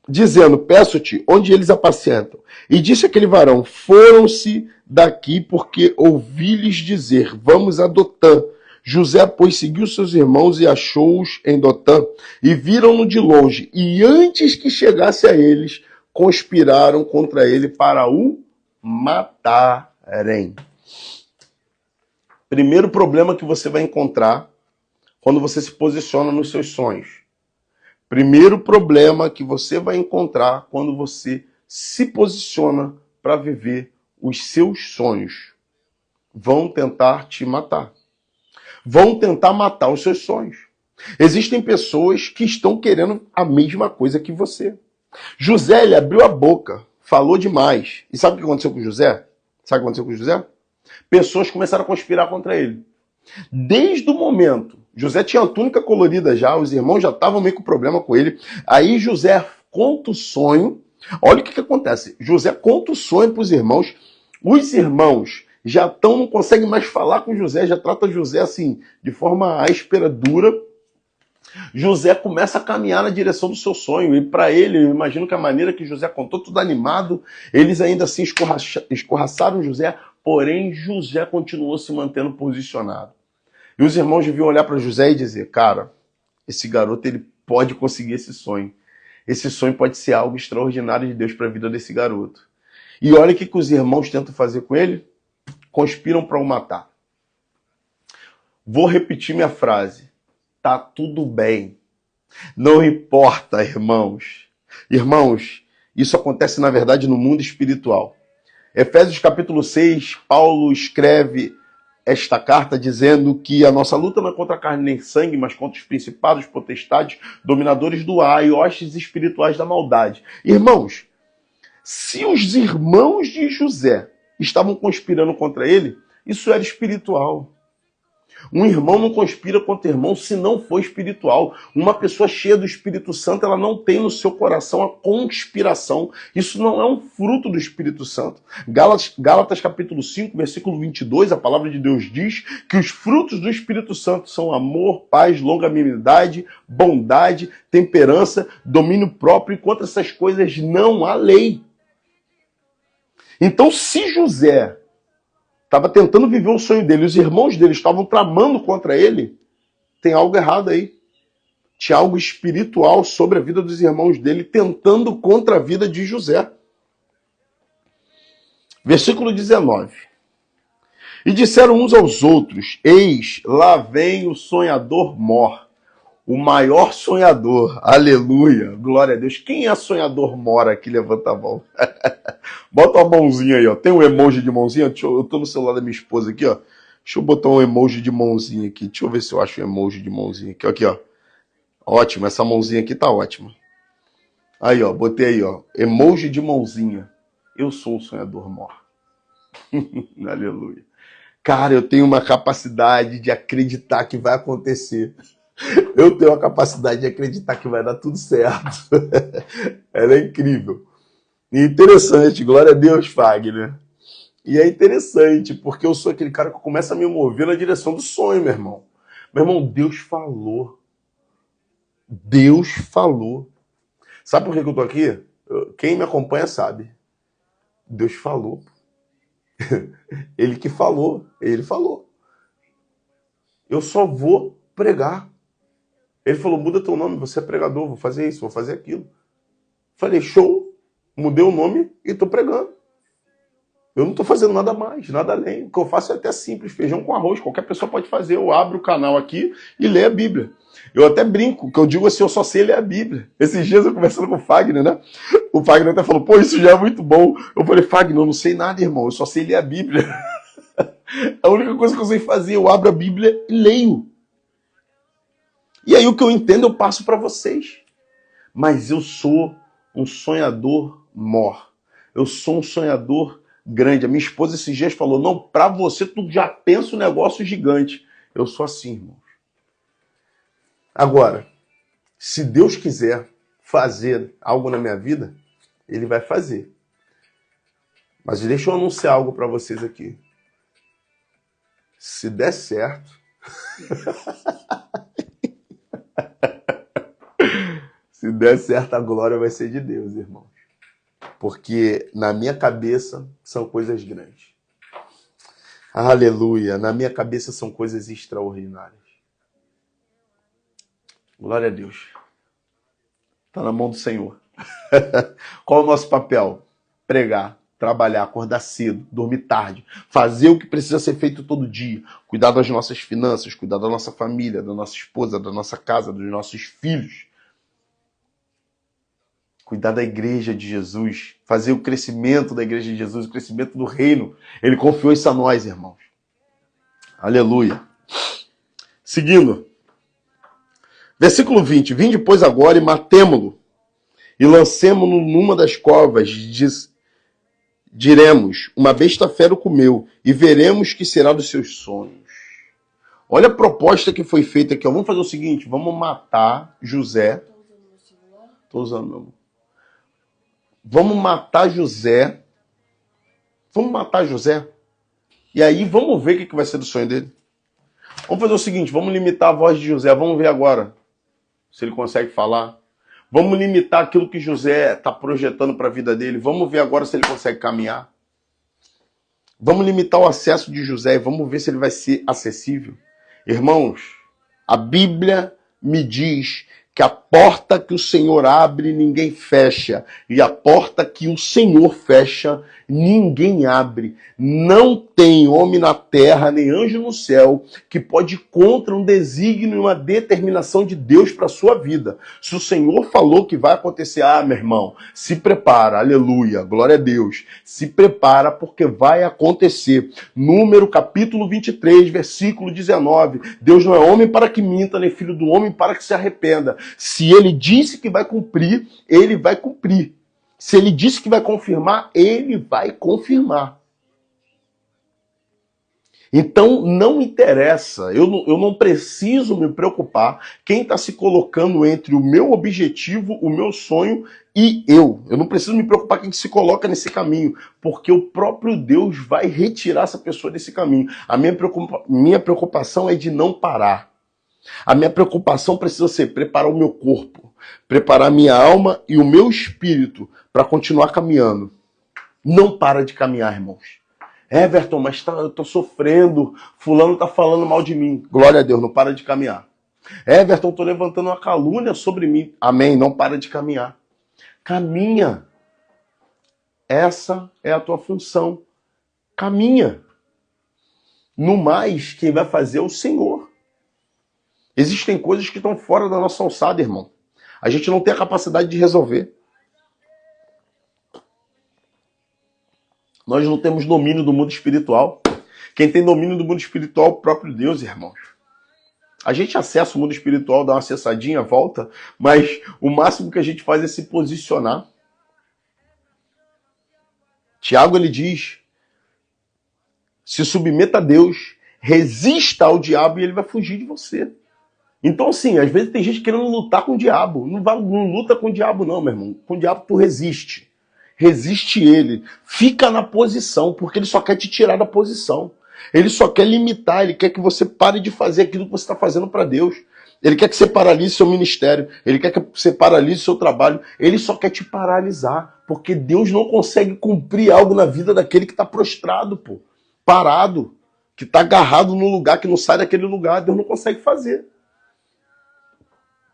dizendo, peço-te, onde eles apacentam. E disse aquele varão, foram-se daqui porque ouvi-lhes dizer, vamos a Dotã. José, pois, seguiu seus irmãos e achou-os em Dotã, e viram-no de longe, e antes que chegasse a eles, conspiraram contra ele para o matarem. Primeiro problema que você vai encontrar quando você se posiciona nos seus sonhos. Primeiro problema que você vai encontrar quando você se posiciona para viver os seus sonhos. Vão tentar te matar. Vão tentar matar os seus sonhos. Existem pessoas que estão querendo a mesma coisa que você. José, ele abriu a boca, falou demais. E sabe o que aconteceu com José? Sabe o que aconteceu com José? Pessoas começaram a conspirar contra ele. Desde o momento, José tinha a túnica colorida já, os irmãos já estavam meio com problema com ele. Aí José conta o sonho. Olha o que acontece. José conta o sonho para os irmãos. Os irmãos já não conseguem mais falar com José, já trata José assim, de forma áspera, dura. José começa a caminhar na direção do seu sonho. E para ele, eu imagino que a maneira que José contou, tudo animado, eles ainda assim escorraçaram José, porém José continuou se mantendo posicionado. E os irmãos deviam olhar para José e dizer, cara, esse garoto ele pode conseguir esse sonho. Esse sonho pode ser algo extraordinário de Deus para a vida desse garoto. E olha o que os irmãos tentam fazer com ele. Conspiram para o matar. Vou repetir minha frase. Tá tudo bem. Não importa, irmãos. Irmãos, isso acontece na verdade no mundo espiritual. Efésios capítulo 6, Paulo escreve esta carta dizendo que a nossa luta não é contra a carne nem sangue, mas contra os principados, potestades, dominadores do ar e hostes espirituais da maldade. Irmãos, se os irmãos de José estavam conspirando contra ele, isso era espiritual. Um irmão não conspira contra irmão se não for espiritual. Uma pessoa cheia do Espírito Santo, ela não tem no seu coração a conspiração. Isso não é um fruto do Espírito Santo. Gálatas capítulo 5, versículo 22, a palavra de Deus diz que os frutos do Espírito Santo são amor, paz, longanimidade, bondade, temperança, domínio próprio, e contra essas coisas não há lei. Então, se José estava tentando viver o sonho dele, os irmãos dele estavam tramando contra ele, tem algo errado aí. Tinha algo espiritual sobre a vida dos irmãos dele, tentando contra a vida de José. Versículo 19. E disseram uns aos outros, eis, lá vem o sonhador Mor, o maior sonhador. Aleluia, glória a Deus. Quem é sonhador Mor aqui? Levanta a mão. Bota uma mãozinha aí, ó. Tem um emoji de mãozinha? Eu tô no celular da minha esposa aqui, ó. Deixa eu botar um emoji de mãozinha aqui. Deixa eu ver se eu acho um emoji de mãozinha aqui. Aqui, ó. Ótimo, essa mãozinha aqui tá ótima. Aí, ó, botei aí, ó. Emoji de mãozinha. Eu sou o sonhador Mor. Aleluia. Cara, eu tenho uma capacidade de acreditar que vai acontecer. Eu tenho a capacidade de acreditar que vai dar tudo certo. Ela é incrível. E interessante, glória a Deus, Fagner. E é interessante, porque eu sou aquele cara que começa a me mover na direção do sonho, meu irmão. Meu irmão, Deus falou. Deus falou. Sabe por que eu tô aqui? Quem me acompanha sabe. Deus falou. Ele que falou. Ele falou. Eu só vou pregar. Ele falou, muda teu nome, você é pregador, vou fazer isso, vou fazer aquilo. Falei, show. Mudei o nome e tô pregando. Eu não estou fazendo nada mais, nada além. O que eu faço é até simples, feijão com arroz. Qualquer pessoa pode fazer. Eu abro o canal aqui e leio a Bíblia. Eu até brinco, que eu digo assim, eu só sei ler a Bíblia. Esses dias eu conversando com o Fagner, né? O Fagner até falou, pô, isso já é muito bom. Eu falei, Fagner, eu não sei nada, irmão, eu só sei ler a Bíblia. A única coisa que eu sei fazer, eu abro a Bíblia e leio. E aí o que eu entendo eu passo para vocês. Mas eu sou um sonhador mor. Eu sou um sonhador grande. A minha esposa esses dias falou, não, para você tu já pensa um negócio gigante. Eu sou assim, irmão. Agora, se Deus quiser fazer algo na minha vida, Ele vai fazer. Mas deixa eu anunciar algo para vocês aqui. Se der certo... Se der certo, a glória vai ser de Deus, irmãos. Porque na minha cabeça são coisas grandes. Aleluia. Na minha cabeça são coisas extraordinárias. Glória a Deus. Está na mão do Senhor. Qual é o nosso papel? Pregar, trabalhar, acordar cedo, dormir tarde, fazer o que precisa ser feito todo dia, cuidar das nossas finanças, cuidar da nossa família, da nossa esposa, da nossa casa, dos nossos filhos. Cuidar da igreja de Jesus, fazer o crescimento da igreja de Jesus, o crescimento do reino. Ele confiou isso a nós, irmãos. Aleluia. Seguindo. Versículo 20. Vinde, pois, agora e matemo-lo, e lancemo-no numa das covas. Diremos, uma besta fera o comeu, e veremos que será dos seus sonhos. Olha a proposta que foi feita aqui. Vamos fazer o seguinte, vamos matar José. Estou usando, meu amor. Vamos matar José. Vamos matar José. E aí vamos ver o que vai ser do sonho dele. Vamos fazer o seguinte, vamos limitar a voz de José. Vamos ver agora se ele consegue falar. Vamos limitar aquilo que José está projetando para a vida dele. Vamos ver agora se ele consegue caminhar. Vamos limitar o acesso de José e vamos ver se ele vai ser acessível. Irmãos, a Bíblia me diz que a porta que o Senhor abre, ninguém fecha. E a porta que o Senhor fecha, ninguém abre. Não tem homem na terra, nem anjo no céu, que pode ir contra um desígnio e uma determinação de Deus para a sua vida. Se o Senhor falou que vai acontecer, meu irmão, se prepara, aleluia, glória a Deus. Se prepara porque vai acontecer. Número capítulo 23, versículo 19. Deus não é homem para que minta, nem filho do homem para que se arrependa. Se ele disse que vai cumprir, ele vai cumprir. Se ele disse que vai confirmar, ele vai confirmar. Então, não interessa, eu não preciso me preocupar quem está se colocando entre o meu objetivo, o meu sonho e eu. Eu não preciso me preocupar quem se coloca nesse caminho, porque o próprio Deus vai retirar essa pessoa desse caminho. A minha preocupação é de não parar. A minha preocupação precisa ser preparar o meu corpo, preparar a minha alma e o meu espírito para continuar caminhando. Não para de caminhar, irmãos. Everton, mas eu estou sofrendo, fulano está falando mal de mim. Glória a Deus, não para de caminhar. Everton, estou levantando uma calúnia sobre mim. Amém, não para de caminhar. Caminha. Essa é a tua função. Caminha. No mais, quem vai fazer é o Senhor. Existem coisas que estão fora da nossa alçada, irmão. A gente não tem a capacidade de resolver. Nós não temos domínio do mundo espiritual. Quem tem domínio do mundo espiritual é o próprio Deus, irmãos. A gente acessa o mundo espiritual, dá uma acessadinha, volta, mas o máximo que a gente faz é se posicionar. Tiago, ele diz, se submeta a Deus, resista ao diabo e ele vai fugir de você. Então, assim, às vezes tem gente querendo lutar com o diabo. Não luta com o diabo não, meu irmão. Com o diabo tu resiste. Resiste ele. Fica na posição, porque ele só quer te tirar da posição. Ele só quer limitar, ele quer que você pare de fazer aquilo que você está fazendo para Deus. Ele quer que você paralise seu ministério. Ele quer que você paralise seu trabalho. Ele só quer te paralisar, porque Deus não consegue cumprir algo na vida daquele que está prostrado, parado, que está agarrado no lugar, que não sai daquele lugar. Deus não consegue fazer.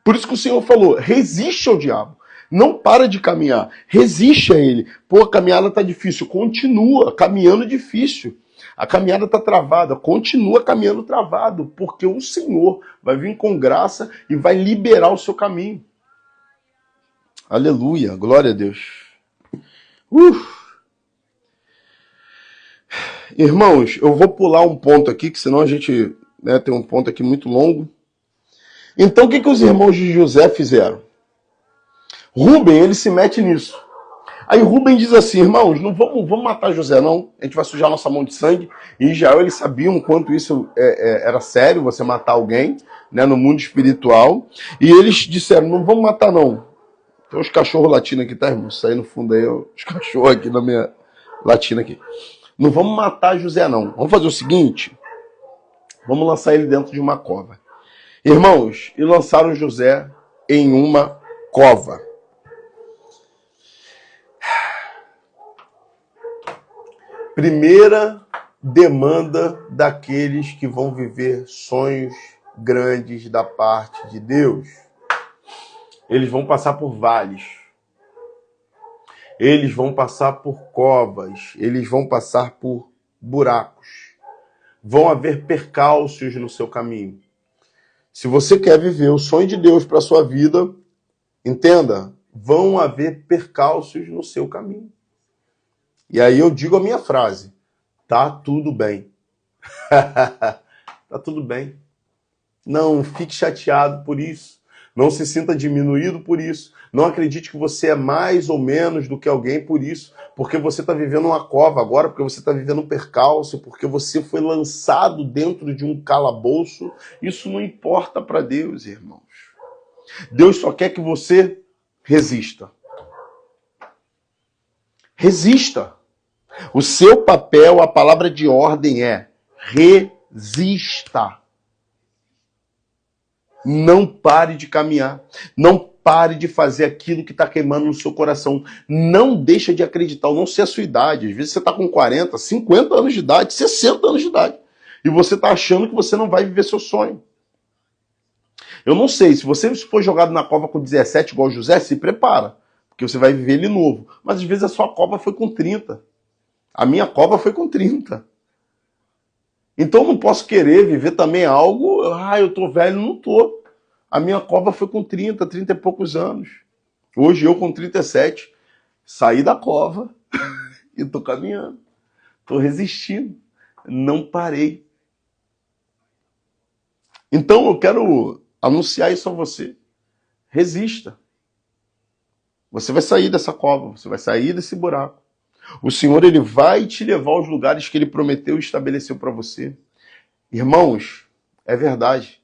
Por isso que o Senhor falou, resiste ao diabo. Não para de caminhar. Resiste a ele. Pô, a caminhada está difícil. Continua caminhando difícil. A caminhada está travada. Continua caminhando travado. Porque o Senhor vai vir com graça e vai liberar o seu caminho. Aleluia. Glória a Deus. Irmãos, eu vou pular um ponto aqui, que senão a gente tem um ponto aqui muito longo. Então, o que os irmãos de José fizeram? Rubem, ele se mete nisso. Aí Rubem diz assim, irmãos, não vamos matar José, não. A gente vai sujar nossa mão de sangue. E em Israel eles sabiam o quanto isso era sério, você matar alguém, né, no mundo espiritual. E eles disseram, não vamos matar, não. Tem uns cachorros latinos aqui, tá, irmão? Isso aí no fundo aí, os cachorros aqui na minha latina aqui. Não vamos matar José, não. Vamos fazer o seguinte, vamos lançar ele dentro de uma cova. Irmãos, e lançaram José em uma cova. Primeira demanda daqueles que vão viver sonhos grandes da parte de Deus. Eles vão passar por vales. Eles vão passar por covas. Eles vão passar por buracos. Vão haver percalços no seu caminho. Se você quer viver o sonho de Deus para a sua vida, entenda, vão haver percalços no seu caminho. E aí eu digo a minha frase, tá tudo bem. Tá tudo bem. Não fique chateado por isso. Não se sinta diminuído por isso. Não acredite que você é mais ou menos do que alguém por isso. Porque você está vivendo uma cova agora, porque você está vivendo um percalço, porque você foi lançado dentro de um calabouço. Isso não importa para Deus, irmãos. Deus só quer que você resista. Resista. O seu papel, a palavra de ordem é resista. Não pare de caminhar. Não pare de fazer aquilo que está queimando no seu coração. Não deixa de acreditar. Eu não sei a sua idade. Às vezes você está com 40, 50 anos de idade, 60 anos de idade. E você está achando que você não vai viver seu sonho. Eu não sei. Se você for jogado na cova com 17 igual o José, se prepara. Porque você vai viver ele novo. Mas às vezes a sua cova foi com 30. A minha cova foi com 30. Então eu não posso querer viver também algo, eu tô velho, não tô. A minha cova foi com 30 e poucos anos. Hoje eu com 37, saí da cova e tô caminhando. Tô resistindo. Não parei. Então eu quero anunciar isso a você. Resista. Você vai sair dessa cova, você vai sair desse buraco. O Senhor, ele vai te levar aos lugares que ele prometeu e estabeleceu para você. Irmãos, é verdade.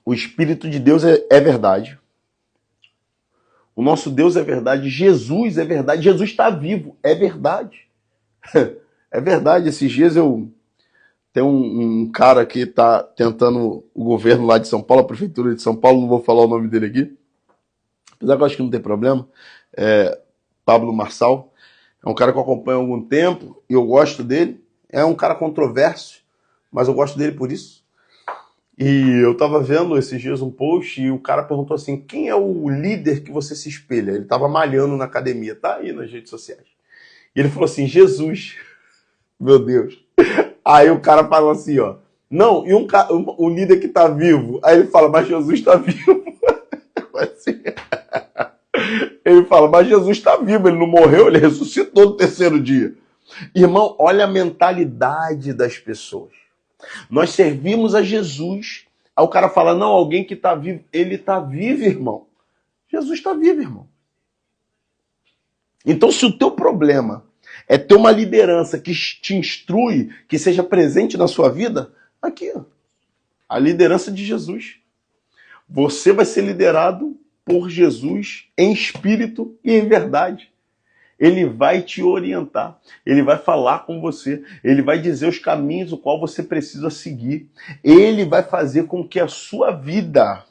O Espírito de Deus é verdade. O nosso Deus é verdade. Jesus é verdade. Jesus está vivo. É verdade. É verdade. Esses dias tem um cara que está tentando o governo lá de São Paulo, a prefeitura de São Paulo, não vou falar o nome dele aqui. Apesar que eu acho que não tem problema. Pablo Marçal, é um cara que eu acompanho há algum tempo e eu gosto dele. É um cara controverso, mas eu gosto dele por isso. E eu tava vendo esses dias um post e o cara perguntou assim, quem é o líder que você se espelha? Ele tava malhando na academia, tá aí nas redes sociais. E ele falou assim, Jesus. Meu Deus. Aí o cara falou assim, ó, não, e o líder que tá vivo? Aí ele fala, mas Jesus tá vivo. Assim... Ele fala, mas Jesus está vivo, ele não morreu, ele ressuscitou no terceiro dia. Irmão, olha a mentalidade das pessoas. Nós servimos a Jesus. Aí o cara fala, não, alguém que está vivo. Ele está vivo, irmão. Jesus está vivo, irmão. Então, se o teu problema é ter uma liderança que te instrui, que seja presente na sua vida, aqui, ó, a liderança de Jesus. Você vai ser liderado por Jesus em espírito e em verdade. Ele vai te orientar, ele vai falar com você, ele vai dizer os caminhos o qual você precisa seguir. Ele vai fazer com que a sua vida,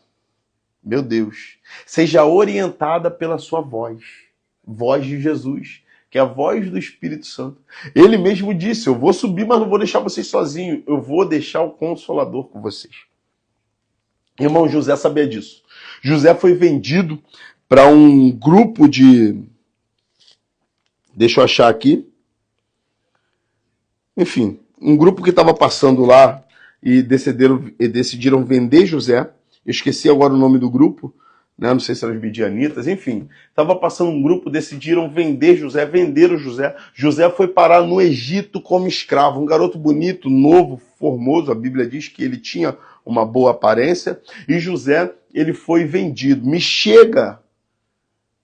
meu Deus, seja orientada pela sua voz de Jesus, que é a voz do Espírito Santo. Ele mesmo disse, eu vou subir, mas não vou deixar vocês sozinhos, eu vou deixar o Consolador com vocês. Irmão, José sabia disso. José foi vendido para um grupo de... Deixa eu achar aqui. Enfim, um grupo que estava passando lá e decidiram vender José. Eu esqueci agora o nome do grupo, né? Não sei se eram os midianitas, enfim. Estava passando um grupo, decidiram vender José, venderam José. José foi parar no Egito como escravo. Um garoto bonito, novo, formoso. A Bíblia diz que ele tinha uma boa aparência. E José, ele foi vendido. Me chega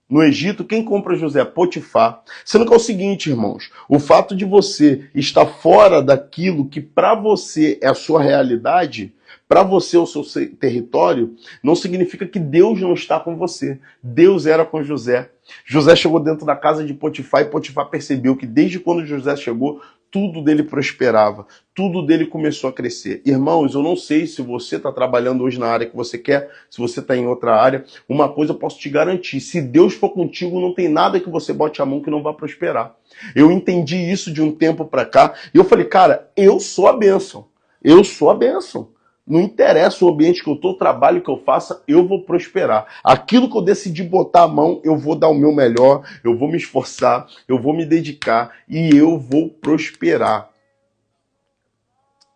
no Egito, quem compra José? Potifar. Sendo que é o seguinte, irmãos, o fato de você estar fora daquilo que para você é a sua realidade, para você é o seu território, não significa que Deus não está com você. Deus era com José. José chegou dentro da casa de Potifar e Potifar percebeu que desde quando José chegou, tudo dele prosperava, tudo dele começou a crescer. Irmãos, eu não sei se você está trabalhando hoje na área que você quer, se você está em outra área, uma coisa eu posso te garantir, se Deus for contigo, não tem nada que você bote a mão que não vai prosperar. Eu entendi isso de um tempo para cá, e eu falei, cara, eu sou a bênção, eu sou a bênção. Não interessa o ambiente que eu estou, o trabalho que eu faça, eu vou prosperar. Aquilo que eu decidi botar a mão, eu vou dar o meu melhor, eu vou me esforçar, eu vou me dedicar e eu vou prosperar.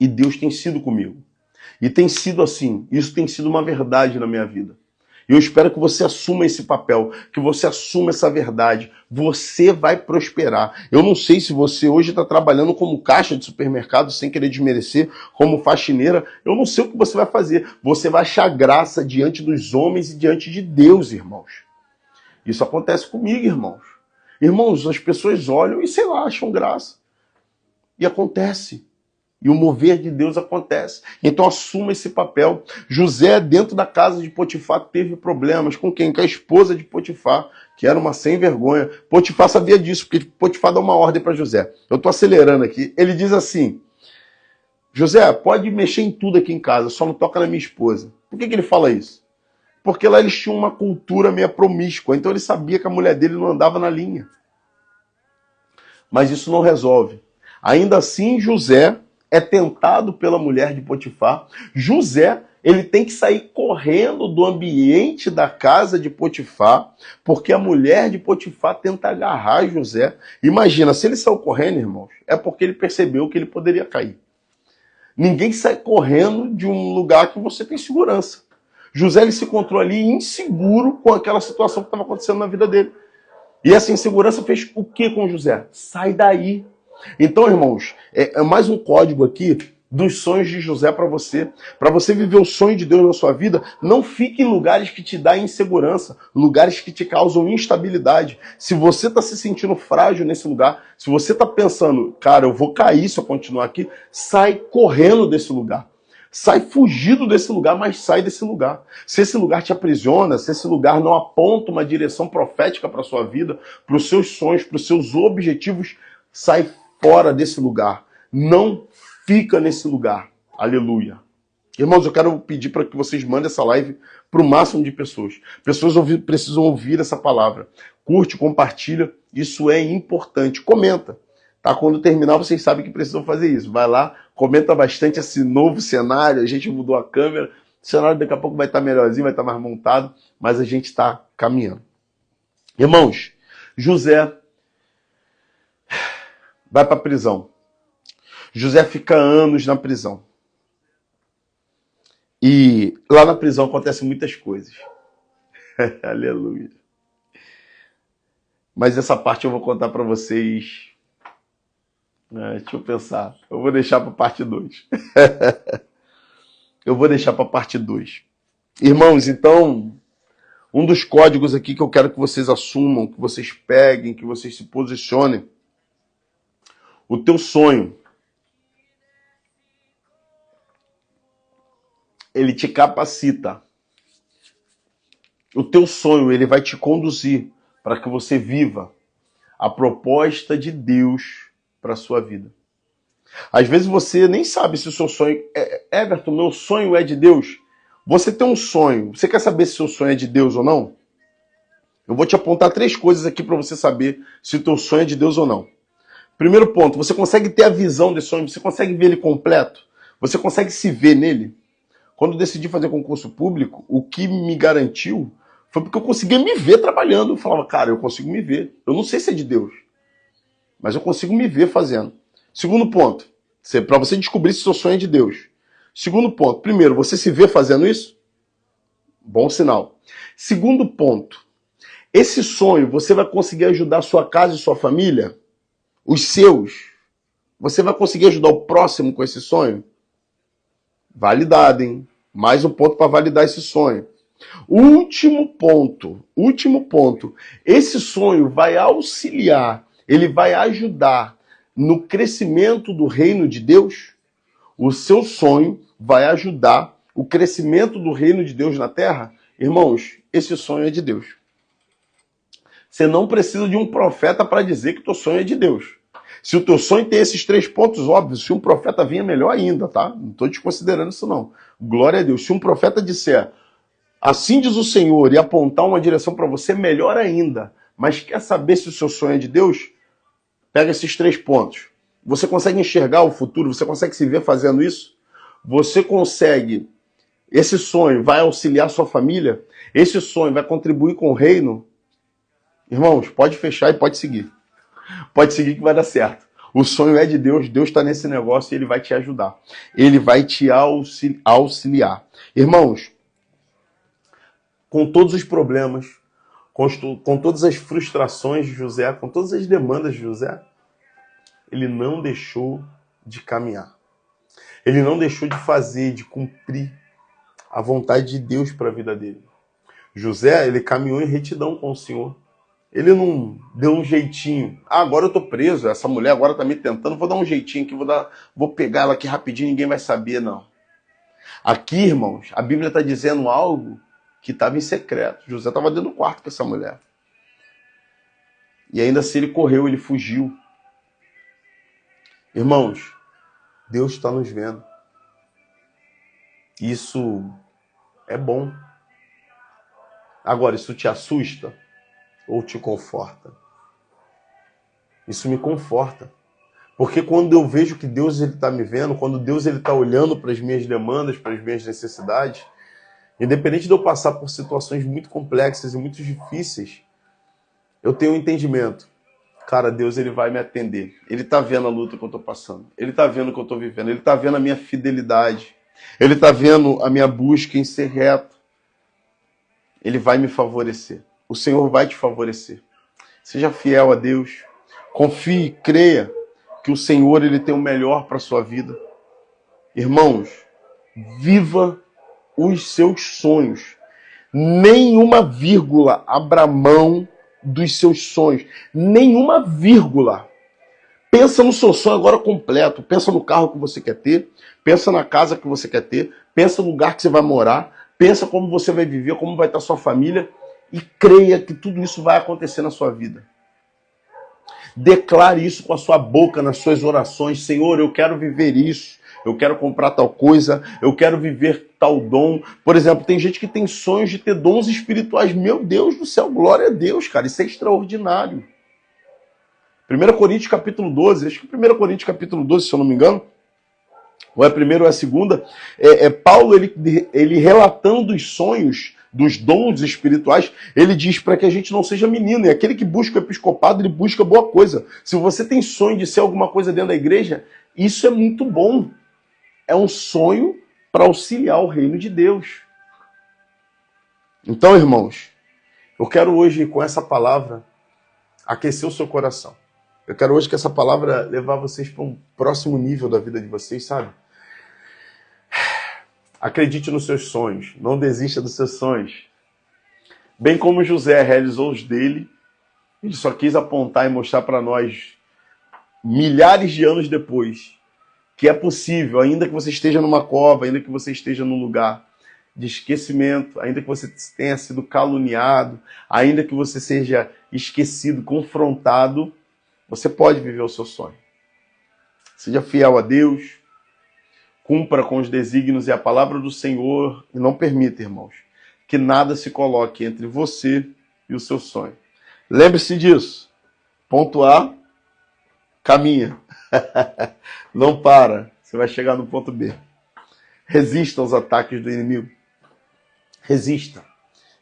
E Deus tem sido comigo. E tem sido assim. Isso tem sido uma verdade na minha vida. E eu espero que você assuma esse papel, que você assuma essa verdade. Você vai prosperar. Eu não sei se você hoje está trabalhando como caixa de supermercado, sem querer desmerecer, como faxineira. Eu não sei o que você vai fazer. Você vai achar graça diante dos homens e diante de Deus, irmãos. Isso acontece comigo, irmãos. Irmãos, as pessoas olham e, sei lá, acham graça. E acontece. E o mover de Deus acontece. Então assuma esse papel. José, dentro da casa de Potifar, teve problemas. Com quem? Com a esposa de Potifar, que era uma sem vergonha. Potifar sabia disso, porque Potifar dá uma ordem para José. Eu estou acelerando aqui. Ele diz assim, José, pode mexer em tudo aqui em casa, só não toca na minha esposa. Por que ele fala isso? Porque lá eles tinham uma cultura meio promíscua. Então ele sabia que a mulher dele não andava na linha. Mas isso não resolve. Ainda assim, José é tentado pela mulher de Potifar. José, ele tem que sair correndo do ambiente da casa de Potifar, porque a mulher de Potifar tenta agarrar José. Imagina, se ele saiu correndo, irmãos, é porque ele percebeu que ele poderia cair. Ninguém sai correndo de um lugar que você tem segurança. José, ele se encontrou ali inseguro com aquela situação que estava acontecendo na vida dele. E essa insegurança fez o que com José? Sai daí. Então, irmãos, é mais um código aqui dos sonhos de José para você viver o sonho de Deus na sua vida. Não fique em lugares que te dão insegurança, lugares que te causam instabilidade. Se você está se sentindo frágil nesse lugar, se você está pensando, cara, eu vou cair se eu continuar aqui, sai correndo desse lugar. Sai fugido desse lugar, mas sai desse lugar. Se esse lugar te aprisiona, se esse lugar não aponta uma direção profética para a sua vida, para os seus sonhos, para os seus objetivos, sai fora desse lugar. Não fica nesse lugar. Aleluia. Irmãos, eu quero pedir para que vocês mandem essa live para o máximo de pessoas. Pessoas precisam ouvir essa palavra. Curte, compartilha. Isso é importante. Comenta. Tá? Quando terminar, vocês sabem que precisam fazer isso. Vai lá, comenta bastante esse novo cenário. A gente mudou a câmera. O cenário daqui a pouco vai estar melhorzinho, vai estar mais montado. Mas a gente está caminhando. Irmãos, José vai para a prisão. José fica anos na prisão. E lá na prisão acontecem muitas coisas. Aleluia. Mas essa parte eu vou contar para vocês. Deixa eu pensar. Eu vou deixar para a parte 2. Eu vou deixar para a parte 2. Irmãos, então, um dos códigos aqui que eu quero que vocês assumam, que vocês peguem, que vocês se posicionem. O teu sonho, ele te capacita. O teu sonho, ele vai te conduzir para que você viva a proposta de Deus para a sua vida. Às vezes você nem sabe se o seu sonho... Everton, meu sonho é de Deus. Você tem um sonho. Você quer saber se o seu sonho é de Deus ou não? Eu vou te apontar 3 coisas aqui para você saber se o teu sonho é de Deus ou não. Primeiro ponto, você consegue ter a visão desse sonho? Você consegue ver ele completo? Você consegue se ver nele? Quando eu decidi fazer concurso público, o que me garantiu foi porque eu conseguia me ver trabalhando. Eu falava, cara, eu consigo me ver. Eu não sei se é de Deus, mas eu consigo me ver fazendo. Segundo ponto, para você descobrir se seu sonho é de Deus. Segundo ponto, primeiro, você se vê fazendo isso? Bom sinal. Segundo ponto, esse sonho, você vai conseguir ajudar a sua casa e sua família? Os seus? Você vai conseguir ajudar o próximo com esse sonho? Validado, hein? Mais um ponto para validar esse sonho. Último ponto. Esse sonho vai auxiliar, ele vai ajudar no crescimento do reino de Deus? O seu sonho vai ajudar o crescimento do reino de Deus na terra? Irmãos, esse sonho é de Deus. Você não precisa de um profeta para dizer que o teu sonho é de Deus. Se o teu sonho tem esses 3 pontos, óbvio, se um profeta vinha, melhor ainda, tá? Não estou desconsiderando isso não. Glória a Deus. Se um profeta disser, assim diz o Senhor, e apontar uma direção para você, melhor ainda. Mas quer saber se o seu sonho é de Deus? Pega esses 3 pontos. Você consegue enxergar o futuro? Você consegue se ver fazendo isso? Você consegue... Esse sonho vai auxiliar a sua família? Esse sonho vai contribuir com o reino? Irmãos, pode fechar e pode seguir. Pode seguir que vai dar certo. O sonho é de Deus, Deus está nesse negócio e Ele vai te ajudar. Ele vai te auxiliar. Irmãos, com todos os problemas, com todas as frustrações de José, com todas as demandas de José, ele não deixou de caminhar. Ele não deixou de fazer, de cumprir a vontade de Deus para a vida dele. José, ele caminhou em retidão com o Senhor. Ele não deu um jeitinho. Ah, agora eu tô preso, essa mulher agora tá me tentando, vou dar um jeitinho aqui, vou pegar ela aqui rapidinho, ninguém vai saber, não. Aqui, irmãos, a Bíblia está dizendo algo que estava em secreto. José estava dentro do quarto com essa mulher. E ainda assim ele correu, ele fugiu. Irmãos, Deus está nos vendo. Isso é bom. Agora, isso te assusta ou te conforta? Isso me conforta. Porque quando eu vejo que Deus está me vendo, quando Deus está olhando para as minhas demandas, para as minhas necessidades, independente de eu passar por situações muito complexas e muito difíceis, eu tenho um entendimento. Cara, Deus ele vai me atender. Ele está vendo a luta que eu estou passando. Ele está vendo o que eu estou vivendo. Ele está vendo a minha fidelidade. Ele está vendo a minha busca em ser reto. Ele vai me favorecer. O Senhor vai te favorecer. Seja fiel a Deus. Confie, creia que o Senhor ele tem o melhor para a sua vida. Irmãos, viva os seus sonhos. Nenhuma vírgula abra mão dos seus sonhos. Nenhuma vírgula. Pensa no seu sonho agora completo. Pensa no carro que você quer ter. Pensa na casa que você quer ter. Pensa no lugar que você vai morar. Pensa como você vai viver, como vai estar a sua família. E creia que tudo isso vai acontecer na sua vida. Declare isso com a sua boca, nas suas orações. Senhor, eu quero viver isso. Eu quero comprar tal coisa. Eu quero viver tal dom. Por exemplo, tem gente que tem sonhos de ter dons espirituais. Meu Deus do céu, glória a Deus, cara. Isso é extraordinário. 1 Coríntios capítulo 12. Acho que 1 Coríntios capítulo 12, se eu não me engano. Ou é a primeira ou é a segunda. Paulo, ele relatando os sonhos dos dons espirituais, ele diz para que a gente não seja menino. E aquele que busca o episcopado, ele busca boa coisa. Se você tem sonho de ser alguma coisa dentro da igreja, isso é muito bom. É um sonho para auxiliar o reino de Deus. Então, irmãos, eu quero hoje, com essa palavra, aquecer o seu coração. Eu quero hoje que essa palavra levar vocês para um próximo nível da vida de vocês, sabe? Acredite nos seus sonhos. Não desista dos seus sonhos. Bem como José realizou os dele, ele só quis apontar e mostrar para nós, milhares de anos depois, que é possível, ainda que você esteja numa cova, ainda que você esteja num lugar de esquecimento, ainda que você tenha sido caluniado, ainda que você seja esquecido, confrontado, você pode viver o seu sonho. Seja fiel a Deus, cumpra com os desígnios e a palavra do Senhor e não permita, irmãos, que nada se coloque entre você e o seu sonho. Lembre-se disso. Ponto A, caminha. Não para. Você vai chegar no ponto B. Resista aos ataques do inimigo. Resista.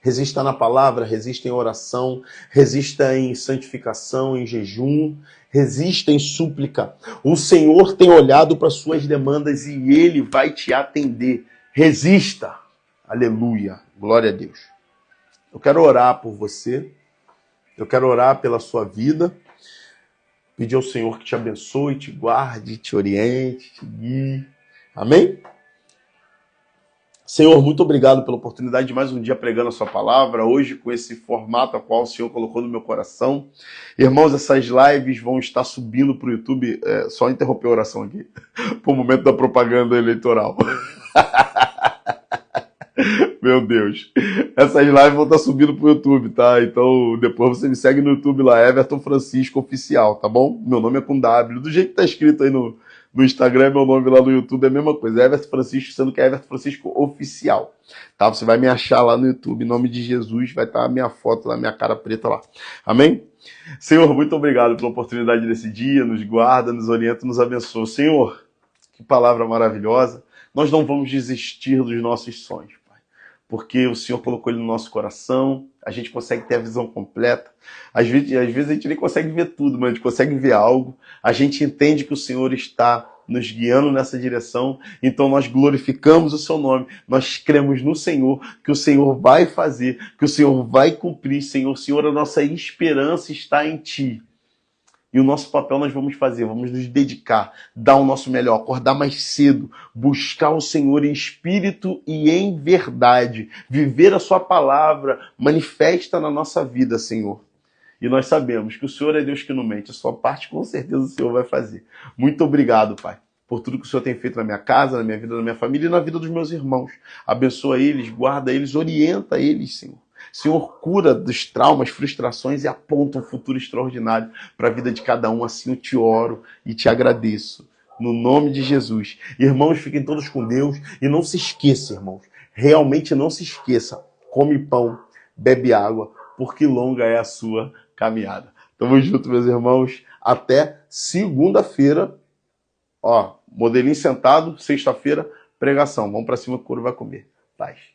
Resista na palavra, resista em oração, resista em santificação, em jejum, resista em súplica. O Senhor tem olhado para suas demandas e Ele vai te atender. Resista. Aleluia. Glória a Deus. Eu quero orar por você. Eu quero orar pela sua vida. Pedir ao Senhor que te abençoe, te guarde, te oriente, te guie. Amém? Senhor, muito obrigado pela oportunidade de mais um dia pregando a sua palavra, hoje com esse formato a qual o Senhor colocou no meu coração. Irmãos, essas lives vão estar subindo para o YouTube, só interromper a oração aqui, para o momento da propaganda eleitoral. Meu Deus. Essas lives vão estar subindo para o YouTube, tá? Então depois você me segue no YouTube lá, Everton Francisco Oficial, tá bom? Meu nome é com W, do jeito que tá escrito aí no Instagram, meu nome lá no YouTube é a mesma coisa, Everton Francisco, sendo que é Everton Francisco Oficial, tá? Você vai me achar lá no YouTube, em nome de Jesus, vai estar a minha foto lá, minha cara preta lá, amém? Senhor, muito obrigado pela oportunidade desse dia, nos guarda, nos orienta, nos abençoa. Senhor, que palavra maravilhosa, nós não vamos desistir dos nossos sonhos, Pai, porque o Senhor colocou ele no nosso coração, a gente consegue ter a visão completa. Às vezes a gente nem consegue ver tudo, mas a gente consegue ver algo. A gente entende que o Senhor está nos guiando nessa direção, então nós glorificamos o seu nome, nós cremos no Senhor, que o Senhor vai fazer, que o Senhor vai cumprir. Senhor, a nossa esperança está em Ti. E o nosso papel nós vamos fazer, vamos nos dedicar, dar o nosso melhor, acordar mais cedo, buscar o Senhor em espírito e em verdade, viver a sua palavra, manifesta na nossa vida, Senhor. E nós sabemos que o Senhor é Deus que não mente, a sua parte com certeza o Senhor vai fazer. Muito obrigado, Pai, por tudo que o Senhor tem feito na minha casa, na minha vida, na minha família e na vida dos meus irmãos. Abençoa eles, guarda eles, orienta eles, Senhor. Senhor, cura dos traumas, frustrações e aponta um futuro extraordinário para a vida de cada um. Assim eu te oro e te agradeço. No nome de Jesus. Irmãos, fiquem todos com Deus. E não se esqueça, irmãos. Realmente não se esqueça. Come pão, bebe água, porque longa é a sua caminhada. Tamo junto, meus irmãos. Até segunda-feira. Ó, modelinho sentado, sexta-feira, pregação. Vamos para cima que o couro vai comer. Paz.